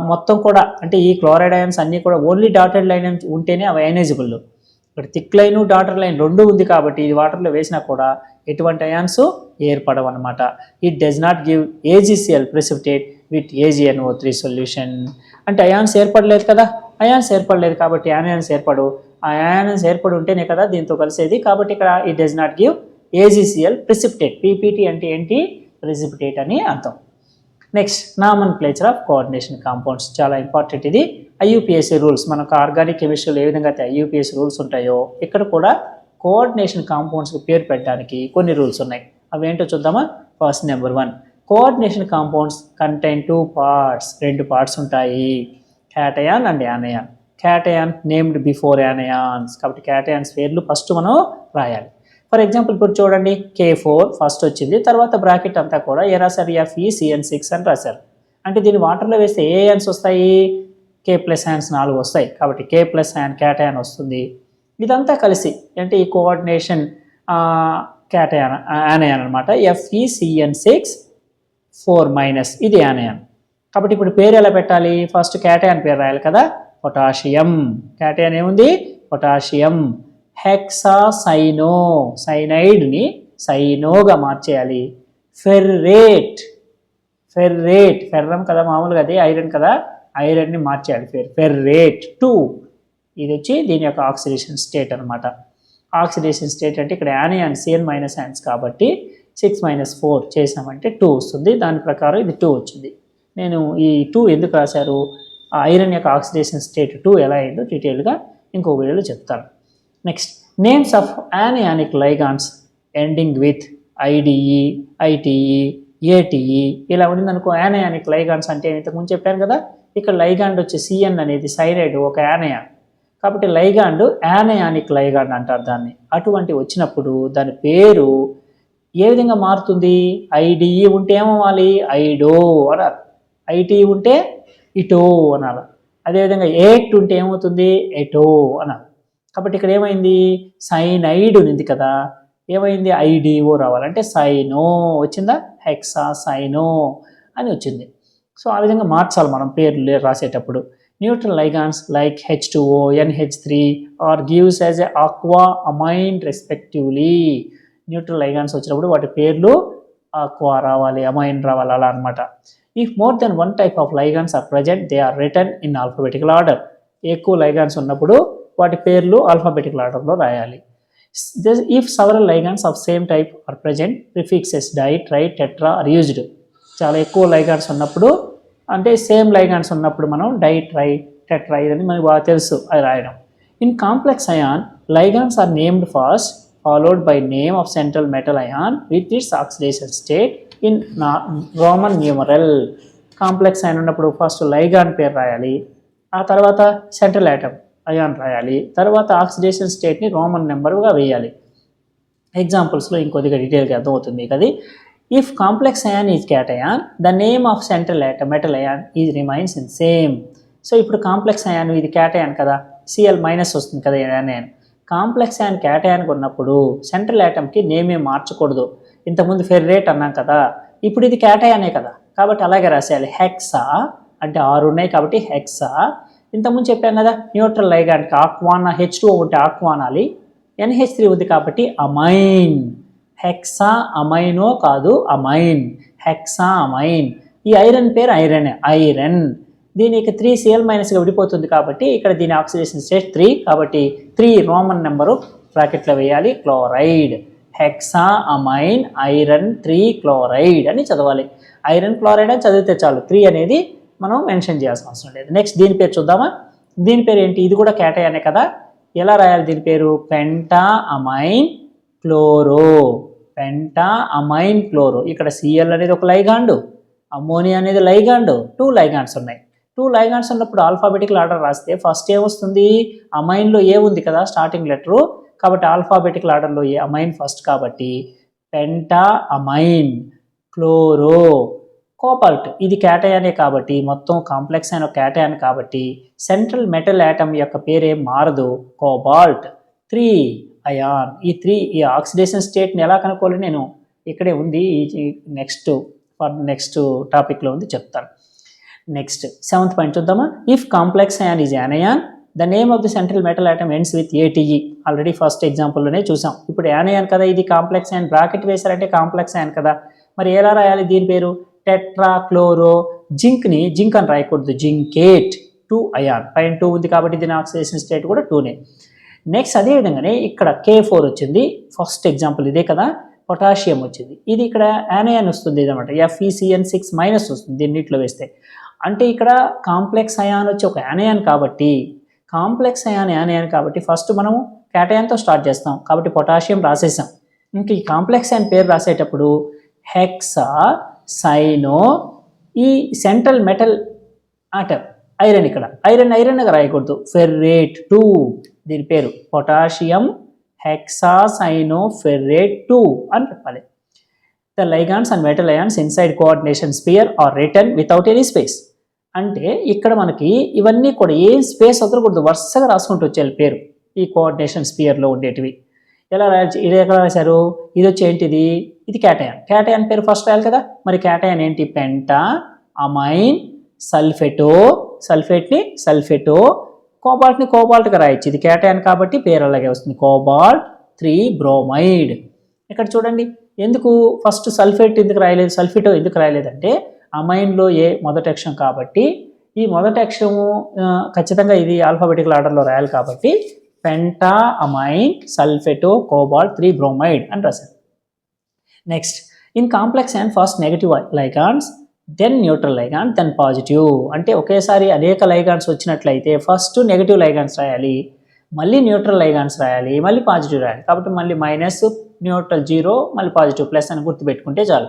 A: మొత్తం కూడా అంటే ఈ chloride ions అన్నీ కూడా ఓన్లీ డాటెడ్ లైన్ ఉంటేనే అవి అయనైజబుల్. ఇక్కడ థిక్ లైన్ డాటర్ లైన్ రెండు ఉంది కాబట్టి ఇది వాటర్లో వేసినా కూడా ఎటువంటి అయాన్స్ ఏర్పడవు అనమాట. It does not give AgCl precipitate with AgNO3 solution. అంటే అయాన్స్ ఏర్పడలేదు కదా, అయాన్స్ ఏర్పడలేదు కాబట్టి యానియాన్స్ ఏర్పడు. ఆ యానియాన్స్ ఏర్పడి ఉంటేనే కదా దీంతో కలిసేది. కాబట్టి ఇక్కడ it does not give AgCl precipitate. PPT అంటే ఏంటి? ప్రెసిపిటేట్ అని అర్థం. Next, నామన్క్లేచర్ of coordination compounds. చాలా ఇంపార్టెంట్ ఇది. IUPAC rules. మనకు ఆర్గానిక్ కెమిస్ట్రీలో ఏ విధంగా అయితే IUPAC రూల్స్ ఉంటాయో ఇక్కడ కూడా కోఆర్డినేషన్ కాంపౌండ్స్కి పేరు పెట్టడానికి కొన్ని రూల్స్ ఉన్నాయి. అవి ఏంటో చూద్దామా? First, number 1, coordination compounds contain 2 parts. 2 parts ఉంటాయి, cation and యానయాన్. Cation named before anions. కాబట్టి క్యాటయాన్స్ పేర్లు ఫస్ట్ మనం రాయాలి. ఫర్ ఎగ్జాంపుల్ ఇప్పుడు చూడండి, K4 ఫస్ట్ వచ్చింది, తర్వాత బ్రాకెట్ అంతా కూడా ఏ రాశారు? FeCN6 అని రాశారు. అంటే దీన్ని వాటర్లో వేస్తే ఏ యాన్స్ వస్తాయి? K+ యాన్స్ 4 వస్తాయి. కాబట్టి K+ యాన్ క్యాటయాన్ వస్తుంది. ఇదంతా కలిసి అంటే ఈ కోఆర్డినేషన్ క్యాటయాన్ యానయాన్ అనమాట. FeCN6 4- ఇది యానయాన్. కాబట్టి ఇప్పుడు పేరు ఎలా పెట్టాలి? ఫస్ట్ క్యాటయాన్ పేరు రాయాలి కదా. పొటాషియం. క్యాటయాన్ ఏముంది? పొటాషియం. హెక్సాసైనో, సైనైడ్ని సైనోగా మార్చేయాలి. ఫెర్రేట్, ఫెర్రం కదా మామూలుగా, అది ఐరన్ కదా, ఐరన్ని మార్చేయాలి. ఫెర్రేట్ 2. ఇది వచ్చి దీని యొక్క ఆక్సిడేషన్ స్టేట్ అనమాట. ఆక్సిడేషన్ స్టేట్ అంటే ఇక్కడ యానియాన్ CN- యాన్స్ కాబట్టి 6 - 4 చేసామంటే 2 వస్తుంది. దాని ప్రకారం ఇది 2 వచ్చింది. నేను ఈ 2 ఎందుకు రాశారు, ఆ ఐరన్ యొక్క ఆక్సిడేషన్ స్టేట్ 2 ఎలా అయిందో డీటెయిల్గా ఇంకో వీడియోలో చెప్తాను. Next, names of anionic ligands ending with IDE, ITE, ATE ఇలా ఉండిందనుకో. యానయానిక్ లైగాండ్స్ అంటే ఇంతకుముందు చెప్పాను కదా. ఇక్కడ లైగాండ్ వచ్చి CN అనేది సైనైడ్, ఒక యానయాన్. కాబట్టి లైగాండ్ యానయానిక్ లైగాండ్ అంటారు దాన్ని. అటువంటి వచ్చినప్పుడు దాని పేరు ఏ విధంగా మారుతుంది? IDE ఉంటే ఏమవ్వాలి? ఐడో అనాలి. ITE ఉంటే ఇటో అనాలి. అదేవిధంగా ఎట్ ఉంటే ఏమవుతుంది ఎటో అన్నారు. కాబట్టి ఇక్కడ ఏమైంది సైనైడ్ ఉంది కదా, ఏమైంది ఐడిఓ రావాలంటే సైనో వచ్చిందా, హెక్సా సైనో అని వచ్చింది. సో ఆ విధంగా మార్చాలి మనం పేర్లు రాసేటప్పుడు. Neutral ligands like H2O, NH3 are gives as a aqua amine respectively. Neutral ligands వచ్చినప్పుడు వాటి పేర్లు ఆక్వా రావాలి, అమైన్ రావాలి, అలా అనమాట. If more than one type of ligands are present they are return in alphabetical order. ఎక్కువ ligands ఉన్నప్పుడు వాటి పేర్లు ఆల్ఫాబెటికల్ ఆర్డర్లో రాయాలి. If several ligands of same type are present prefixes di, tri, tetra are used. చాలా ఎక్కువ ligands ఉన్నప్పుడు అంటే సేమ్ లైగాన్స్ ఉన్నప్పుడు మనం డై, ట్రై, టెట్రా ఇదని మనకు బాగా తెలుసు, అది రాయడం. In complex ion ligands are named first followed by name of central metal ion with its oxidation state in Roman numeral. Complex ion ఉన్నప్పుడు ఫస్ట్ లైగాన్ పేరు రాయాలి, ఆ తర్వాత సెంట్రల్ ఆటమ్ అయాన్ రాయాలి, తర్వాత ఆక్సిడేషన్ స్టేట్ని రోమన్ నెంబర్గా వేయాలి. ఎగ్జాంపుల్స్లో ఇంకొద్దిగా డీటెయిల్గా అర్థమవుతుంది మీకు అది. If complex ion is cation the name of central atom metal ion is remains in same. So ఇప్పుడు కాంప్లెక్స్ అయాన్ ఇది క్యాటయాన్ కదా, Cl- వస్తుంది కదా అయాన్. కాంప్లెక్స్ అయాన్ క్యాటయాన్కి ఉన్నప్పుడు సెంట్రల్ ఆటమ్కి నేమే మార్చకూడదు. ఇంతకుముందు ఫెర్రేట్ అన్నాం కదా, ఇప్పుడు ఇది క్యాటయానే కదా, కాబట్టి అలాగే రాసేయాలి. హెక్సా అంటే 6 ఉన్నాయి కాబట్టి హెక్సా. ఇంతకుముందు చెప్పాం కదా న్యూట్రల్ లైగాండ్కి ఆక్వానా, H2O ఉంటే ఆక్వానాలి, NH3 ఉంది కాబట్టి అమైన్. హెక్సా అమైనో కాదు అమైన్, హెక్సా అమైన్. ఈ ఐరన్ పేరు ఐరన్. దీనికి 3Cl- విడిపోతుంది కాబట్టి ఇక్కడ దీని ఆక్సిడేషన్ స్టేట్ 3 కాబట్టి 3 రోమన్ నెంబరు బ్రాకెట్లో వేయాలి, chloride. Hexa amine iron 3 chloride అని చదవాలి. ఐరన్ క్లోరైడ్ అని చదివితే చాలు, 3 అనేది మనం మెన్షన్ చేయాల్సిన అవసరం లేదు. నెక్స్ట్ దీని పేరు చూద్దామా. దీని పేరు ఏంటి, ఇది కూడా క్యాటయానే కదా, ఎలా రాయాలి దీని పేరు Penta amine chloro. Penta amine chloro. ఇక్కడ Cl అనేది ఒక లైగాండు, అమ్మోనియా అనేది లైగాండు, 2 లైగాండ్స్ ఉన్నాయి. 2 లైగాండ్స్ ఉన్నప్పుడు ఆల్ఫాబెటికల్ ఆర్డర్ రాస్తే ఫస్ట్ ఏమొస్తుంది, అమైన్లో ఏ ఉంది కదా స్టార్టింగ్ లెటరు, కాబట్టి ఆల్ఫాబెటికల్ ఆర్డర్లో ఏ అమైన్ ఫస్ట్ కాబట్టి పెంటా అమైన్ క్లోరో. కోబాల్ట్ ఇది క్యాటయానే కాబట్టి మొత్తం కాంప్లెక్స్ అయిన క్యాటయాన్ కాబట్టి సెంట్రల్ మెటల్ యాటమ్ యొక్క పేరేం మారదు, కోబాల్ట్. 3 అయాన్. ఈ ఆక్సిడేషన్ స్టేట్ని ఎలా కనుక్కోవాలి నేను ఇక్కడే ఉంది, నెక్స్ట్ టాపిక్లో ఉంది చెప్తాను. నెక్స్ట్ 7th పాయింట్ చూద్దామా. If complex ion is anion the name of the central metal atom ends with ATE. Already first ఎగ్జాంపుల్లోనే చూసాం. ఇప్పుడు యానయాన్ కదా, ఇది కాంప్లెక్స్ అయాన్, బ్రాకెట్ వేశారంటే కాంప్లెక్స్ అయాన్ కదా, మరి ఎలా రాయాలి దీని పేరు టెట్రా క్లోరో. జింక్ని జింక్ అని రాయకూడదు, జింకేట్. 2 అయాన్, పైన 2 ఉంది కాబట్టి దీని ఆక్సిడేషన్ స్టేట్ కూడా 2నే. నెక్స్ట్ అదేవిధంగానే ఇక్కడ K4 వచ్చింది, ఫస్ట్ ఎగ్జాంపుల్ ఇదే కదా. పొటాషియం వచ్చింది, ఇది ఇక్కడ యానయాన్ వస్తుంది అనమాట, FeCN6- వస్తుంది దీన్నిట్లో వేస్తే. అంటే ఇక్కడ కాంప్లెక్స్ అయాన్ వచ్చి ఒక యానయాన్ కాబట్టి, కాంప్లెక్స్ యానయాన్ కాబట్టి ఫస్ట్ మనం క్యాటయాన్తో స్టార్ట్ చేస్తాం కాబట్టి పొటాషియం రాసేసాం. ఇంక ఈ కాంప్లెక్స్ అయాన్ పేరు రాసేటప్పుడు హెక్సా సైనో, ఈ సెంట్రల్ మెటల్ ఆటమ్ ఐరన్, ఇక్కడ ఐరన్గా రాయకూడదు, ఫెర్రేట్ 2 దీని పేరు పొటాషియం హెక్సాసైనో ఫెర్రేట్ 2 అని చెప్పాలి. The ligands and metal ions inside coordination sphere are return without any space. అంటే ఇక్కడ మనకి ఇవన్నీ కూడా ఏం స్పేస్ వదలకూడదు, వరుసగా రాసుకుంటూ వచ్చేయాలి పేరు ఈ కోఆర్డినేషన్ స్పియర్లో ఉండేటివి. ఎలా రాయాలి, ఇది ఎక్కడ రాశారు, ఇది వచ్చి ఏంటిది, ఇది క్యాటయాన్ పేరు ఫస్ట్ రాయాలి కదా. మరి క్యాటయాన్ ఏంటి పెంటా అమైన్ సల్ఫేట్ని సల్ఫేటో, కోబాల్ట్ని కోబాల్ట్గా రాయొచ్చు, ఇది క్యాటయాన్ కాబట్టి పేరు అలాగే వస్తుంది, కోబాల్ట్ 3 బ్రోమైడ్. ఇక్కడ చూడండి ఎందుకు ఫస్ట్ సల్ఫేట్ ఎందుకు రాయలేదు, సల్ఫేటో ఎందుకు రాయలేదంటే అమైన్లో ఏ మొదటి అక్షరం కాబట్టి, ఈ మొదటి అక్షరము ఖచ్చితంగా ఇది ఆల్ఫాబెటికల్ ఆర్డర్లో రాయాలి కాబట్టి penta amine sulphato cobalt 3 bromide అని రాశారు. Next in complex and first negative ligands then neutral ligand then positive. అంటే ఒకేసారి అనేక లైగాన్స్ వచ్చినట్లయితే ఫస్ట్ నెగటివ్ లైగాన్స్ రాయాలి, మళ్ళీ న్యూట్రల్ లైగాన్స్ రాయాలి, మళ్ళీ పాజిటివ్ రాయాలి. కాబట్టి మళ్ళీ మైనస్, న్యూట్రల్ 0, మళ్ళీ పాజిటివ్ ప్లస్ అని గుర్తుపెట్టుకుంటే చాలు.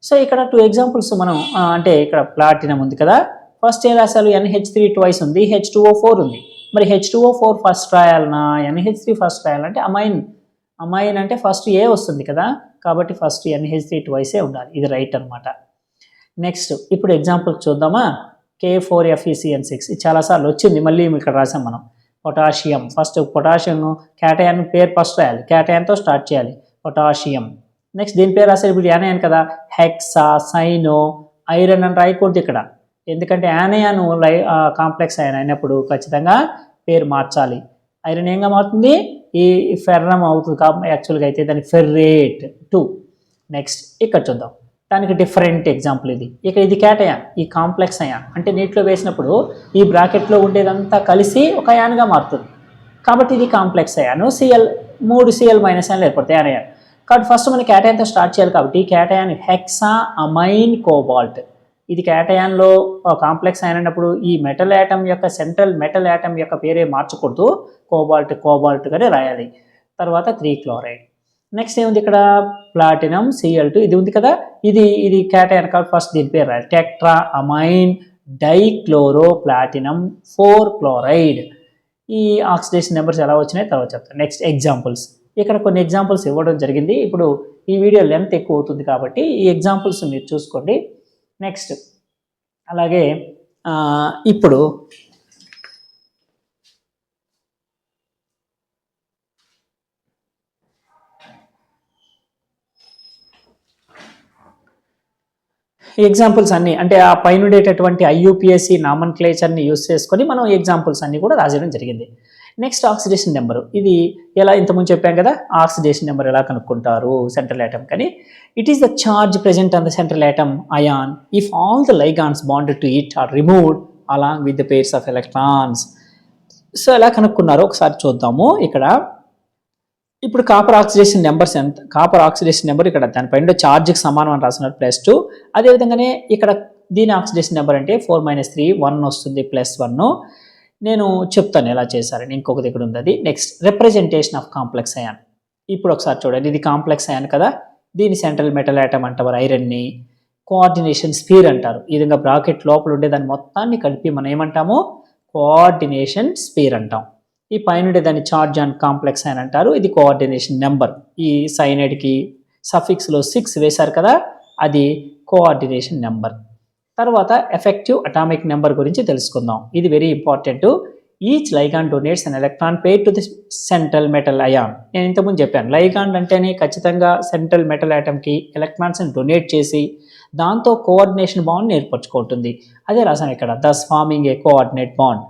A: సో ఇక్కడ 2 ఎగ్జాంపుల్స్ మనం అంటే ఇక్కడ ప్లాటినం ఉంది కదా, ఫస్ట్ ఏం రాశారు NH3 ట్వైస్ ఉంది, H2O4 ఉంది. మరి H2O4 ఫస్ట్ రాయాలన్నా NH3 ఫస్ట్ రాయాలంటే అమైన్ అంటే ఫస్ట్ ఏ వస్తుంది కదా, కాబట్టి ఫస్ట్ NH3 ట్వైసే ఉండాలి, ఇది రైట్ అనమాట. నెక్స్ట్ ఇప్పుడు ఎగ్జాంపుల్ చూద్దామా. K4FeCN6 ఇది చాలాసార్లు వచ్చింది, మళ్ళీ ఇక్కడ రాసాం మనం. పొటాషియం, ఫస్ట్ పొటాషియం క్యాటయాన్ పేరు ఫస్ట్ రాయాలి, క్యాటయాన్తో స్టార్ట్ చేయాలి, పొటాషియం. నెక్స్ట్ దీని పేరు రాసేది ఇప్పుడు యానయాన్ కదా, హెక్సా, సైనో, ఐరన్ అని రాయకూడదు ఇక్కడ, ఎందుకంటే యానయాన్ కాంప్లెక్స్ అయాన్ అయినప్పుడు ఖచ్చితంగా పేరు మార్చాలి. ఐరన్ ఏంగా మారుతుంది, ఈ ఫెర్రం అవుతుంది కాబట్టి యాక్చువల్గా అయితే దాని ఫెర్రేట్ 2. నెక్స్ట్ ఇక్కడ చూద్దాం, దానికి డిఫరెంట్ ఎగ్జాంపుల్ ఇది. ఇక్కడ ఇది క్యాటయాన్, ఈ కాంప్లెక్స్ అయాన్ అంటే నీటిలో వేసినప్పుడు ఈ బ్రాకెట్లో ఉండేదంతా కలిసి ఒక అయాన్గా మారుతుంది కాబట్టి ఇది కాంప్లెక్స్ అయాన్. Cl 3 Cl- అయాన్లు ఏర్పడతాయి అయాన్. కాబట్టి ఫస్ట్ మనం క్యాటయాన్తో స్టార్ట్ చేయాలి కాబట్టి క్యాటయాన్ హెక్సా అమైన్ కోబాల్ట్. ఇది క్యాటయాన్లో కాంప్లెక్స్ అయాన్ అన్నప్పుడు ఈ మెటల్ యాటమ్ యొక్క సెంట్రల్ మెటల్ యాటమ్ యొక్క పేరే మార్చకూడదు, కోబాల్ట్గానే రాయాలి. తర్వాత 3 క్లోరైడ్. నెక్స్ట్ ఏముంది ఇక్కడ, ప్లాటినం Cl2 ఇది ఉంది కదా, ఇది క్యాటయాన్ కాబట్టి ఫస్ట్ దీని పేరు రాయాలి, tetra amine dichloro platinum 4 chloride. ఈ ఆక్సిడేషన్ నెంబర్స్ ఎలా వచ్చినాయి తర్వాత చెప్తాను. నెక్స్ట్ ఎగ్జాంపుల్స్, ఇక్కడ కొన్ని ఎగ్జాంపుల్స్ ఇవ్వడం జరిగింది. ఇప్పుడు ఈ వీడియో లెంత్ ఎక్కువ అవుతుంది కాబట్టి ఈ ఎగ్జాంపుల్స్ మీరు చూసుకోండి. నెక్స్ట్ అలాగే ఇప్పుడు ఎగ్జాంపుల్స్ అన్నీ అంటే ఆ పైన ఉండేటటువంటి IUPAC నామన్క్లేచర్ని యూస్ చేసుకొని మనం ఎగ్జాంపుల్స్ అన్నీ కూడా రాసేయడం జరిగింది. నెక్స్ట్ ఆక్సిడేషన్ నెంబరు, ఇది ఎలా ఇంతకుముందు చెప్పాం కదా, ఆక్సిడేషన్ నెంబర్ ఎలా కనుక్కుంటారు సెంట్రల్ యాటమ్ కని. It is the charge present on the central atom ion if all the ligands bonded to it are removed along with the pairs of electrons. So ఎలా కనుక్కున్నారో ఒకసారి చూద్దాము. ఇక్కడ ఇప్పుడు కాపర్ ఆక్సిడేషన్ నెంబర్స్ ఎంత, copper oxidation number ఇక్కడ దానిపైన ఛార్జ్కి సమానం అని రాస్తున్నారు +2. అదేవిధంగానే ఇక్కడ దీని ఆక్సిడేషన్ నెంబర్ అంటే 4 - 3 1 వస్తుంది +1. నేను చెప్తాను ఎలా చేశారని, ఇంకొకటి ఇక్కడ ఉంది అది. Next representation of complex ion. ఇప్పుడు ఒకసారి చూడండి, ఇది కాంప్లెక్స్ అయాన్ కదా, దీని సెంట్రల్ మెటల్ యాటమ్ అంటారు ఐరన్ని, కోఆర్డినేషన్ స్పీర్ అంటారు. ఈ విధంగా బ్రాకెట్ లోపల ఉండే దాన్ని మొత్తాన్ని కలిపి మనం ఏమంటాము, కోఆర్డినేషన్ స్పీర్ అంటాం. ఈ పైన దాన్ని చార్జ్ అండ్ కాంప్లెక్స్ అయాన్ అంటారు, ఇది కోఆర్డినేషన్ నెంబర్. ఈ సైనైడ్కి సఫిక్స్లో 6 వేశారు కదా, అది కోఆర్డినేషన్ నెంబర్. తర్వాత ఎఫెక్టివ్ అటామిక్ నెంబర్ గురించి తెలుసుకుందాం, ఇది very important. Each ligand donates an electron pair to the central metal ion. నేను ఇంతకుముందు చెప్పాను, లైగాండ్ అంటేనే ఖచ్చితంగా సెంట్రల్ మెటల్ యాటమ్కి ఎలక్ట్రాన్స్ని డొనేట్ చేసి దాంతో కోఆర్డినేషన్ బాండ్ని ఏర్పరచుకుంటుంది. అదే రాసాను ఇక్కడ, thus forming a coordinate bond.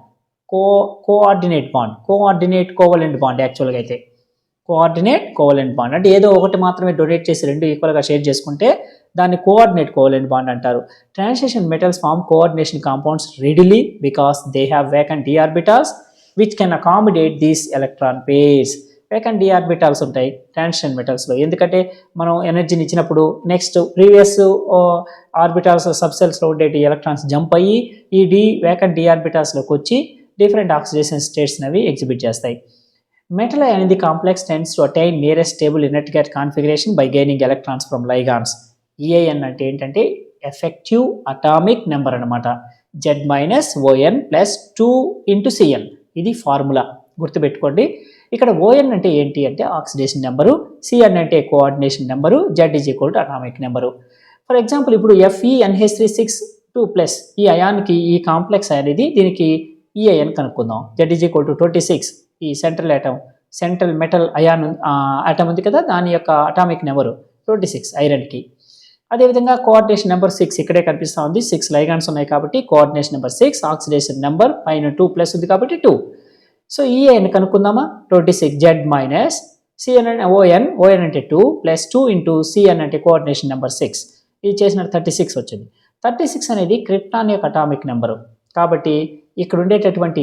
A: Coordinate bond, coordinate covalent bond యాక్చువల్గా అయితే, కోఆర్డినేట్ కోవలెంట్ బాండ్ అంటే ఏదో ఒకటి మాత్రమే డొనేట్ చేసి రెండు ఈక్వల్గా షేర్ చేసుకుంటే దాన్ని కోఆర్డినేట్ కోవలెంట్ బాండ్ అంటారు. Transition metals form coordination compounds readily because they have vacant d orbitals which can accommodate these electron pairs. Vacant d orbitals ఉంటాయి ట్రాన్సిషన్ మెటల్స్లో, ఎందుకంటే మనం ఎనర్జీని ఇచ్చినప్పుడు నెక్స్ట్ ప్రీవియస్ ఆర్బిటాల్స్ సబ్సెల్స్లో ఉండే ఎలక్ట్రాన్స్ జంప్ అయ్యి ఈ వేకెంట్ d ఆర్బిటాల్స్లోకి వచ్చి డిఫరెంట్ ఆక్సిడేషన్ స్టేట్స్ అవి ఎగ్జిబిట్ చేస్తాయి. Metal ion in the complex tends to attain nearest stable inert gas configuration by gaining electrons from ligands. EAN అంటే ఏంటంటే ఎఫెక్టివ్ అటామిక్ నెంబర్ అనమాట, Z-ON + 2 × Cn. ఇది formula గుర్తుపెట్టుకోండి. ఇక్కడ ON అంటే ఏంటి అంటే ఆక్సిడేషన్ నెంబరు, Cn అంటే coordination number, Z = atomic number. For example ఇప్పుడు Fe(NH3)(6)2+, ఈ అయాన్కి ఈ కాంప్లెక్స్ అనేది దీనికి EAN కనుక్కుందాం. Z = 26. ఈ సెంట్రల్ మెటల్ అయాన్ ఆటమ్ ఉంది కదా, దాని యొక్క అటామిక్ నెంబరు 26 ఐరన్కి. అదేవిధంగా కోఆర్డినేషన్ నెంబర్ 6 ఇక్కడే కనిపిస్తూ ఉంది, 6 లైగాండ్స్ ఉన్నాయి కాబట్టి కోఆర్డినేషన్ నెంబర్ 6, ఆక్సిడేషన్ నెంబర్ పైన 2+ ఉంది కాబట్టి 2. సో EAN కనుక్కుందామా, 26 Z- Cn ON అంటే 2 + 2 × Cn అంటే కోఆర్డినేషన్ నెంబర్ 6. ఇది చేసిన 36 వచ్చింది. 36 అనేది క్రిప్టాన్ యొక్క అటామిక్ నెంబరు కాబట్టి ఇక్కడ ఉండేటటువంటి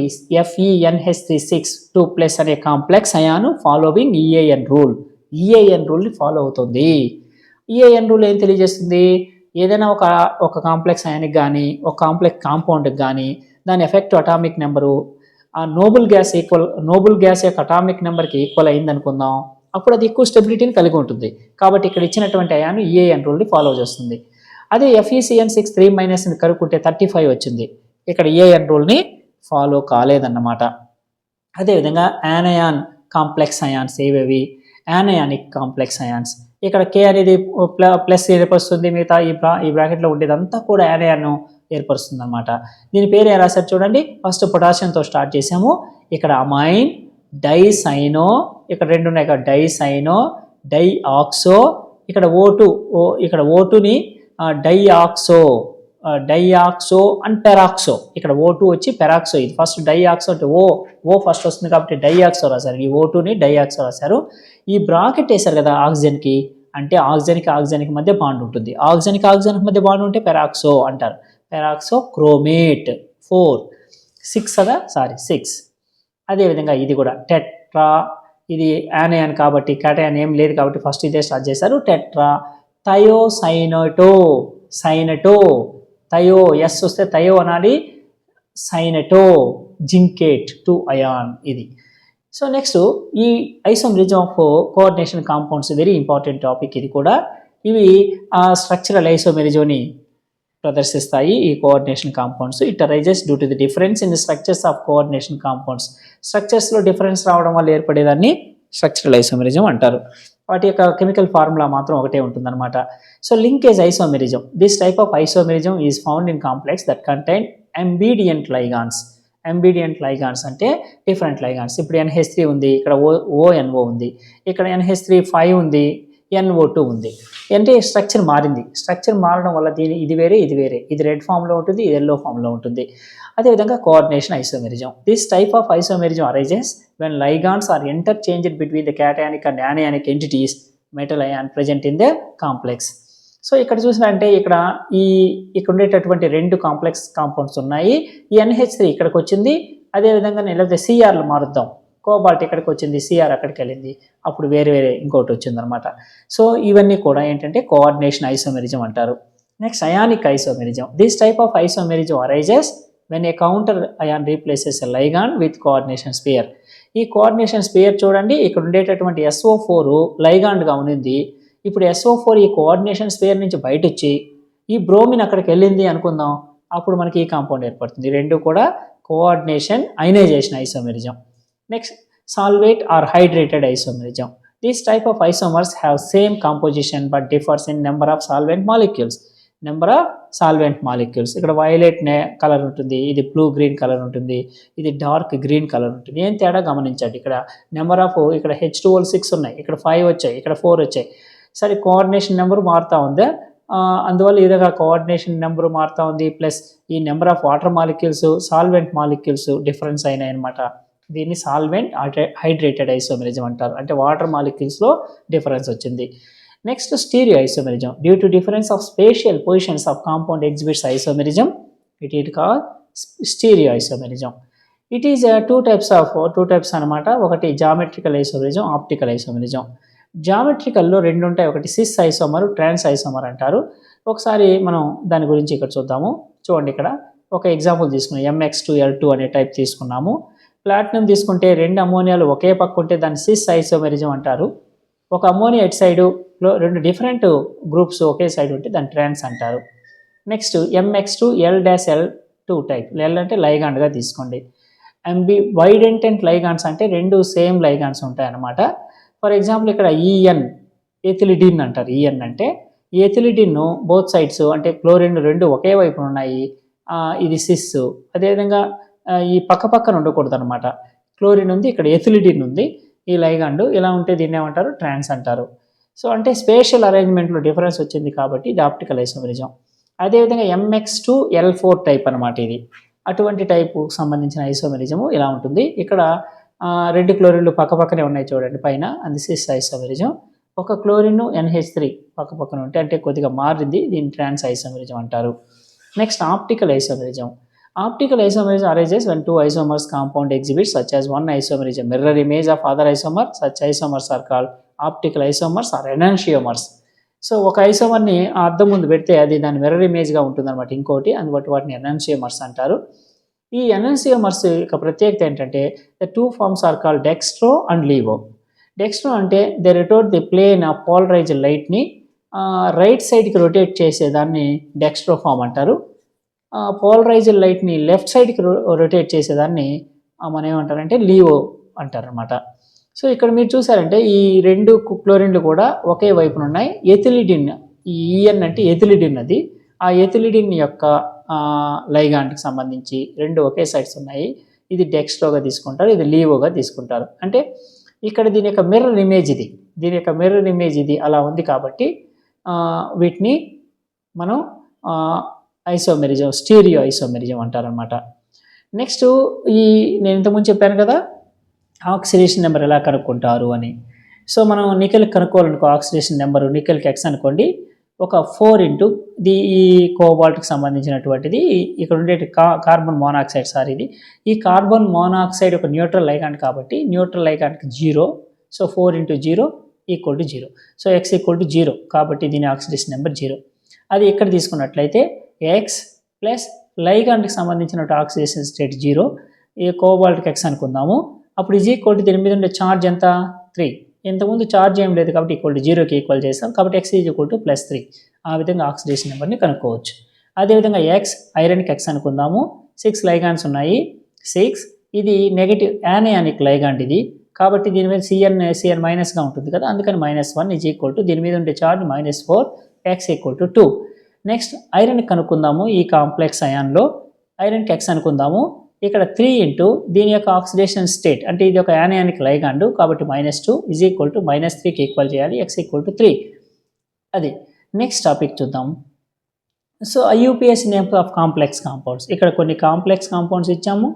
A: FeNH3(6)2+ అనే complex ion following EAN rule, EAN రూల్ని ఫాలో అవుతుంది. EAN రూల్ ఏం తెలియజేస్తుంది, ఏదైనా ఒక కాంప్లెక్స్ అయానికి కానీ ఒక కాంప్లెక్స్ కాంపౌండ్కి కానీ దాని ఎఫెక్టివ్ అటామిక్ నెంబరు ఆ నోబుల్ గ్యాస్ యొక్క అటామిక్ నెంబర్కి ఈక్వల్ అయింది అనుకుందాం, అప్పుడు అది ఎక్కువ స్టెబిలిటీని కలిగి ఉంటుంది. కాబట్టి ఇక్కడ ఇచ్చినటువంటి అయాను EAN రూల్ని ఫాలో చేస్తుంది. అదే FeCN6(3)- కనుక్కుంటే 35 వచ్చింది, ఇక్కడ EAN రూల్ని ఫాలో కాలేదన్నమాట. అదేవిధంగా యానయాన్ కాంప్లెక్స్ అయాన్స్ ఏవేవి, యానయానిక్ కాంప్లెక్స్ అయాన్స్. ఇక్కడ K అనేది ప్లస్ వస్తుంది, మిగతా ఈ బ్రాకెట్లో ఉండేదంతా కూడా యానయాన్ ఏర్పరుస్తుంది అనమాట. దీని పేరు ఎలా రాశారు చూడండి. ఫస్ట్ పొటాషియంతో స్టార్ట్ చేసాము. ఇక్కడ అమైన్, డైసైనో, ఇక్కడ రెండు ఉన్నాయి ఇక్కడ డైసైనో, డైఆక్సో, ఇక్కడ ఇక్కడ ఓటుని డైఆక్సో అండ్ పెరాక్సో. ఇక్కడ O2 వచ్చి పెరాక్సో. ఇది ఫస్ట్ డైఆక్సో అంటే ఓ ఫస్ట్ వస్తుంది కాబట్టి డైఆక్సో రాశారు. ఈ O2ని డైఆక్సో రాశారు. ఈ బ్రాకెట్ వేశారు కదా ఆక్సిజన్కి, అంటే ఆక్సిజన్కి మధ్య బాండ్ ఉంటుంది. ఆక్సిజన్కి మధ్య బాండ్ ఉంటే పెరాక్సో అంటారు. పెరాక్సో క్రోమేట్ 6. అదేవిధంగా ఇది కూడా టెట్రా, ఇది యానయాన్ కాబట్టి క్యాటయాన్ ఏం లేదు కాబట్టి ఫస్ట్ ఇదే స్టార్ట్ చేశారు. టెట్రా, సైనటో, థయో ఎస్ వస్తే థయో అనాలి, సైనటో, జింకేట్ 2 అయాన్ ఇది. సో నెక్స్ట్ ఈ isomerism of coordination compounds very important topic ఇది కూడా. ఇవి స్ట్రక్చరల్ ఐసోమెరిజంని ప్రదర్శిస్తాయి ఈ coordination compounds. It arises due to the difference in the structures of coordination compounds. స్ట్రక్చర్స్లో డిఫరెన్స్ రావడం వల్ల ఏర్పడేదాన్ని స్ట్రక్చరల్ ఐసోమెరిజం అంటారు. వాటి యొక్క కెమికల్ ఫార్ములా మాత్రం ఒకటే ఉంటుందన్నమాట. So linkage isomerism. This type of isomerism is found in complex that contain ambidentate ligands. Ambidentate ligands అంటే డిఫరెంట్ లైగాన్స్. ఇప్పుడు NH3 ఉంది, ఇక్కడ ONO ఉంది, ఇక్కడ NH3 ఉంది, NO2 ఉంది. అంటే స్ట్రక్చర్ మారింది. స్ట్రక్చర్ మారడం వల్ల ఇది వేరే, ఇది రెడ్ ఫామ్లో ఉంటుంది, ఇది ఎల్లో ఫామ్లో ఉంటుంది. అదేవిధంగా coordination isomerism. This type of isomerism arises when ligands are interchanged between the cationic and anionic entities metal ion present in the complex. So ఇక్కడ చూసినంటే ఇక్కడ ఉండేటటువంటి 2 కాంప్లెక్స్ కాంపౌండ్స్ ఉన్నాయి. ఈ NH3 ఇక్కడికి వచ్చింది, అదేవిధంగా లేకపోతే సిఆర్లు మారుద్దాం. కోబాల్ట్ ఇక్కడికి వచ్చింది, సిఆర్ అక్కడికి వెళ్ళింది, అప్పుడు వేరే ఇంకోటి వచ్చిందనమాట. సో ఇవన్నీ కూడా ఏంటంటే కోఆర్డినేషన్ ఐసోమెరిజం అంటారు. Next ionic isomerism. This type of isomerism arises when a counter ion replaces a ligand with coordination pair. ఈ కోఆర్డినేషన్ స్పేర్ చూడండి, ఇక్కడ ఉండేటటువంటి SO4 లైగాండ్గా ఉంది. ఇప్పుడు SO4 ఈ కోఆర్డినేషన్ స్పేర్ నుంచి బయట వచ్చి ఈ బ్రోమిన్ అక్కడికి వెళ్ళింది అనుకుందాం, అప్పుడు మనకి ఈ కాంపౌండ్ ఏర్పడుతుంది. రెండు కూడా coordination ionisation isomerism. Next solvate or hydrated isomerism. This type of isomers have same composition but differs in number of solvent molecules. ఇక్కడ వైలెట్ కలర్ ఉంటుంది, ఇది బ్లూ గ్రీన్ కలర్ ఉంటుంది, ఇది డార్క్ గ్రీన్ కలర్ ఉంటుంది. ఏం తేడా గమనించండి. ఇక్కడ నెంబర్ ఆఫ్ ఇక్కడ H2O 6 ఉన్నాయి, ఇక్కడ 5 వచ్చాయి, ఇక్కడ 4 వచ్చాయి. సరే కోఆర్డినేషన్ నెంబర్ మారుతూ ఉంది, అందువల్ల ఈ విధంగా కోఆర్డినేషన్ నెంబర్ మారుతూ ఉంది, ప్లస్ ఈ number of water molecules solvent molecules difference అయినాయి అనమాట. దీన్ని సాల్వెంట్ హైడ్రేటెడ్ ఐసోమెరిజం అంటారు. అంటే వాటర్ మాలిక్యూల్స్లో డిఫరెన్స్ వచ్చింది. Next, stereoisomerism. Due to difference of spatial positions of compound exhibits isomerism, it is called stereoisomerism. It is two types అనమాట. ఒకటి geometrical isomerism, optical isomerism. జామెట్రికల్లో 2 ఉంటాయి, ఒకటి సిస్ ఐసోమర్, ట్రాన్స్ isomer అంటారు. ఒకసారి మనం దాని గురించి ఇక్కడ చూద్దాము. చూడండి, ఇక్కడ ఒక ఎగ్జాంపుల్ తీసుకున్నాం. MX2L2 అనే టైప్ తీసుకున్నాము. ప్లాటినం తీసుకుంటే 2 అమోనియాలు ఒకే పక్క ఉంటే దాన్ని సిస్ ఐసోమెరిజం అంటారు. ఒక అమోనియా ఎట్ సైడులో 2 డిఫరెంట్ గ్రూప్స్ ఒకే సైడ్ ఉంటే దాన్ని ట్రాన్స్ అంటారు. Next MX2L-L2 type. L అంటే లైగాండ్గా తీసుకోండి. వైడెంటెంట్ లైగాండ్స్ అంటే 2 సేమ్ లైగాండ్స్ ఉంటాయన్నమాట. ఫర్ ఎగ్జాంపుల్ ఇక్కడ ఎథిలిడిన్ అంటారు. అంటే ఈ ఎథిలిడిన్ బోత్ సైడ్స్ అంటే క్లోరిన్ 2 ఒకే వైపు ఉన్నాయి, ఇది సిస్. అదేవిధంగా ఈ పక్కన ఉండకూడదు అనమాట. క్లోరిన్ ఉంది, ఇక్కడ ఎథిలిడిన్ ఉంది, ఈ లైగాండ్ ఇలా ఉంటే దీన్ని ఏమంటారు, ట్రాన్స్ అంటారు. సో అంటే స్పేషియల్ అరేంజ్మెంట్లో డిఫరెన్స్ వచ్చింది కాబట్టి ఇది ఆప్టికల్ ఐసోమెరిజం. అదేవిధంగా MX2L4 టైప్ అనమాట. ఇది అటువంటి టైపు సంబంధించిన ఐసోమెరిజము ఇలా ఉంటుంది. ఇక్కడ 2 క్లోరిన్లు పక్కనే ఉన్నాయి చూడండి పైన, అది సిస్ ఐసోమెరిజం. ఒక క్లోరిన్ NH3 పక్కన ఉంటే అంటే కొద్దిగా మారింది, దీన్ని ట్రాన్స్ ఐసోమెరిజం అంటారు. Next optical isomerism. Optical isomerism arises when 2 isomers compound exhibits such as one isomer is a mirror image of other isomer. Such isomers are called optical isomers or enantiomers. So ఒక ఐసోమర్ని ఆ అద్దం ముందు పెడితే అది దాని mirror ఇమేజ్గా ఉంటుందన్నమాట ఇంకోటి, అందుబట్టి వాటిని ఎనాన్షియోమర్స్ అంటారు. ఈ ఎనాన్షియోమర్స్ యొక్క ప్రత్యేకత ఏంటంటే the 2 forms are called dextro and levo. Dextro అంటే they rotate the plane of polarised లైట్ని రైట్ సైడ్కి రొటేట్ చేసేదాన్ని డెక్స్ట్రో ఫామ్ అంటారు. పోలరైజ్డ్ లైట్ని లెఫ్ట్ సైడ్కి రొటేట్ చేసేదాన్ని మనం ఏమంటారంటే లీవో అంటారనమాట. సో ఇక్కడ మీరు చూసారంటే ఈ 2 క్లోరిన్లు కూడా ఒకే వైపున ఉన్నాయి. ఎథిలిడిన్, ఈ EN అంటే ఎథిలిడిన్, అది ఆ ఎథిలిడిన్ యొక్క లైగాండ్కి సంబంధించి రెండు ఒకే సైట్స్ ఉన్నాయి. ఇది డెక్స్ట్రోగా తీసుకుంటారు, ఇది లీవోగా తీసుకుంటారు. అంటే ఇక్కడ దీని యొక్క మిర్రర్ ఇమేజ్ ఇది అలా ఉంది కాబట్టి వీటిని మనం ఐసోమెరిజం, స్టీరియో ఐసోమెరిజం అంటారనమాట. నెక్స్ట్ నేను ఇంతకుముందు చెప్పాను కదా ఆక్సిడేషన్ నెంబర్ ఎలా కనుక్కుంటారు అని. సో మనం నికెల్ కనుక్కోవాలనుకో, ఆక్సిడేషన్ నెంబరు నికెల్కి ఎక్స్ అనుకోండి, ఒక 4 ఇంటూ ఈ కోబాల్ట్కి సంబంధించినటువంటిది ఇక్కడ ఉండే కార్బన్ మోనాక్సైడ్ ఇది. ఈ కార్బన్ మోనాక్సైడ్ ఒక న్యూట్రల్ లైగాండ్ కాబట్టి న్యూట్రల్ లైగాండ్కి 0. So 4 into 0 equal to 0. So X equal to 0 కాబట్టి దీని ఆక్సిడేషన్ నెంబర్ 0. అది ఇక్కడ తీసుకున్నట్లయితే ఎక్స్ ప్లస్ లైగాండ్కి సంబంధించిన ఆక్సిడేషన్ స్టేట్ 0, ఈ కోబాల్ట్కి ఎక్స్ అనుకుందాము. అప్పుడు ఈజ్ ఈక్వల్ టు దీని మీద ఉండే ఛార్జ్ ఎంత 3. ఇంతకుముందు ఛార్జ్ ఏం లేదు కాబట్టి ఈక్వల్ టు 0కి ఈక్వల్ చేస్తాం కాబట్టి ఎక్స్ ఈజ్ ఈక్వల్ టు +3. ఆ విధంగా ఆక్సిడేషన్ నెంబర్ని కనుక్కోవచ్చు. అదేవిధంగా ఎక్స్ ఐరన్కి ఎక్స్ అనుకుందాము. 6 లైగాండ్స్ ఉన్నాయి. 6 ఇది నెగటివ్ యానయానిక్ లైగాండ్ ఇది కాబట్టి దీని మీద సిఎన్ మైనస్గా ఉంటుంది కదా, అందుకని -1 ఈజ్ ఈక్వల్ టు దీని మీద ఉండే charge -4, X equal to 2. Next ఐరన్కి కనుక్కుందాము. ఈ కాంప్లెక్స్ అయాన్లో ఐరన్కి ఎక్స్ అనుకుందాము. ఇక్కడ 3 ఇంటూ దీని యొక్క ఆక్సిడేషన్ స్టేట్ అంటే ఇది ఒక యానయానిక్ లైగాండ్ కాబట్టి -2 ఈజ్ ఈక్వల్ టు -3కి ఈక్వల్ చేయాలి, ఎక్స్ ఈక్వల్ టు 3. అది నెక్స్ట్ టాపిక్ చూద్దాం. So IUPS names of complex compounds. ఇక్కడ కొన్ని కాంప్లెక్స్ కాంపౌండ్స్ ఇచ్చాము,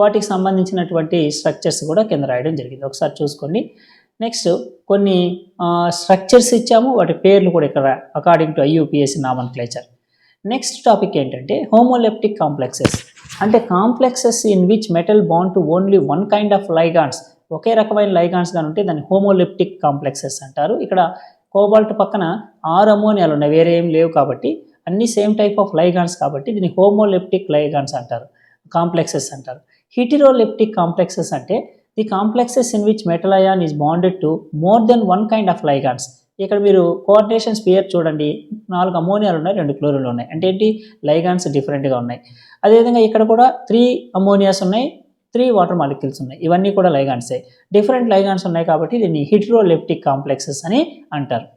A: వాటికి సంబంధించినటువంటి స్ట్రక్చర్స్ కూడా కింద రాయడం జరిగింది, ఒకసారి చూసుకోండి. నెక్స్ట్ కొన్ని స్ట్రక్చర్స్ ఇచ్చాము, వాటి పేర్లు కూడా ఇక్కడ according to IUPAC nomenclature. Next topic ఏంటంటే హోమోలెప్టిక్ కాంప్లెక్సెస్. అంటే complexes in which metal bond to only one kind of ligands, ఒకే రకమైన లైగాండ్స్ కానీ ఉంటే దాన్ని హోమోలెప్టిక్ కాంప్లెక్సెస్ అంటారు. ఇక్కడ కోబాల్ట్ పక్కన 6 అమోనియాలు ఉన్నాయి, వేరే ఏం లేవు కాబట్టి అన్ని సేమ్ టైప్ ఆఫ్ లైగాండ్స్ కాబట్టి దీన్ని హోమోలెప్టిక్ లైగాండ్స్ అంటారు, కాంప్లెక్సెస్ అంటారు. హెటిరోలెప్టిక్ కాంప్లెక్సెస్ అంటే the complexes in which metal ion is bonded to more than one kind of ligands. ఇక్కడ మీరు కోఆర్డినేషన్స్ పేర్ చూడండి, 4 అమోనియాలు ఉన్నాయి, 2 క్లోరిన్లు ఉన్నాయి, అంటే ఏంటి లైగాండ్స్ డిఫరెంట్గా ఉన్నాయి. అదేవిధంగా ఇక్కడ కూడా 3 అమోనియాస్ ఉన్నాయి, 3 వాటర్ మాలిక్యూల్స్ ఉన్నాయి, ఇవన్నీ కూడా లైగాండ్సే. డిఫరెంట్ లైగాండ్స్ ఉన్నాయి కాబట్టి దీన్ని హెటిరోలెప్టిక్ కాంప్లెక్సెస్ అని అంటారు.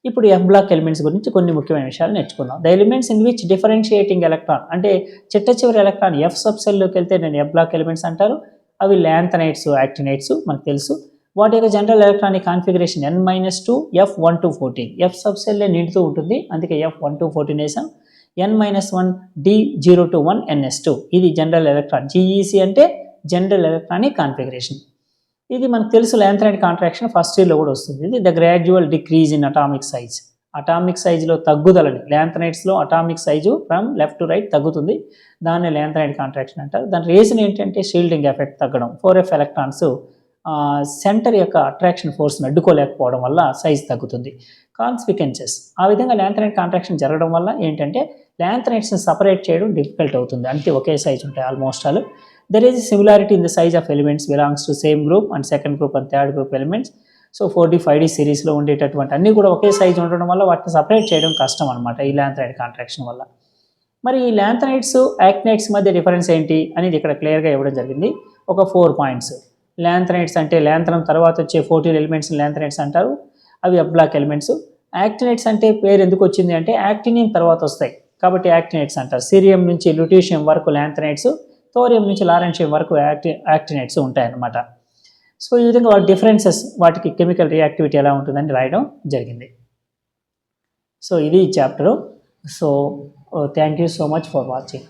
A: ఇప్పుడు ఎఫ్ బ్లాక్ ఎలిమెంట్స్ గురించి కొన్ని ముఖ్యమైన విషయాలు నేర్చుకుందాం. The elements in which differentiating electron అంటే చిట్ట చివరి ఎలక్ట్రాన్ ఎఫ్ సబ్ సెల్లోకి వెళ్తే నేను ఎఫ్ బ్లాక్ ఎలిమెంట్స్ అంటారు. అవి ల్యాంథనైట్స్, యాక్టినైట్స్ మనకు తెలుసు. వాటి యొక్క general electronic configuration n-2 F1-14. F sub సెల్లే నిండుతూ ఉంటుంది, అందుకే F1-14 వేసాం. n-1 D0-1 NS2 ఇది జనరల్ ఎలక్ట్రాన్. GEC అంటే జనరల్ ఎలక్ట్రానిక్ కాన్ఫిగరేషన్. ఇది మనకు తెలుసు, ల్యాంథనైట్ కాంట్రాక్షన్ ఫస్ట్ ఇయర్లో కూడా వస్తుంది. ఇది the gradual decrease in atomic size. Atomic సైజులో తగ్గుదలని, ల్యాంథనైట్స్లో atomic size from left to right తగ్గుతుంది, దాన్ని ల్యాంథనైట్ కాంట్రాక్షన్ అంటారు. దాని రీజన్ ఏంటంటే షీల్డింగ్ ఎఫెక్ట్ తగ్గడం, 4f ఎలక్ట్రాన్స్ సెంటర్ యొక్క అట్రాక్షన్ ఫోర్స్ని అడ్డుకోలేకపోవడం వల్ల సైజ్ తగ్గుతుంది. కాన్సిక్వెన్సెస్ ఆ విధంగా ల్యాంథనైట్ కాంట్రాక్షన్ జరగడం వల్ల ఏంటంటే ల్యాంథనైట్స్ని సపరేట్ చేయడం డిఫికల్ట్ అవుతుంది, అంటే ఒకే సైజ్ ఉంటాయి almost all. There is similarity in the size of elements belongs to same group and second group and third group elements. So 4D 5D సిరీస్లో ఉండేటటువంటి అన్నీ కూడా ఒకే సైజ్ ఉండడం వల్ల వాటిని సపరేట్ చేయడం కష్టం అనమాట ఈ ల్యాంథనైట్ కాంట్రాక్షన్ వల్ల. మరి ఈ ల్యాంథనైట్స్ యాక్టినైట్స్ మధ్య డిఫరెన్స్ ఏంటి అనేది ఇక్కడ క్లియర్గా ఇవ్వడం జరిగింది, ఒక 4 పాయింట్స్. ల్యాంథనైట్స్ అంటే ల్యాంథనం తర్వాత వచ్చే 14 ఎలిమెంట్స్ ల్యాంథనైట్స్ అంటారు, అవి ఎఫ్ బ్లాక్ ఎలిమెంట్స్. యాక్టినైట్స్ అంటే పేరు ఎందుకు వచ్చింది అంటే యాక్టినియం తర్వాత వస్తాయి కాబట్టి యాక్టినైట్స్ అంటారు. సీరియం నుంచి ల్యూటీషియం వరకు ల్యాంథనైట్స్, థోరియం నుంచి లారెన్షియం వరకు యాక్టినైట్స్ ఉంటాయన్నమాట. సో ఈ విధంగా వాటి డిఫరెన్సెస్, వాటికి కెమికల్ రియాక్టివిటీ ఎలా ఉంటుందని రాయడం జరిగింది. సో ఇది ఈ chapter. So thank you so much for watching.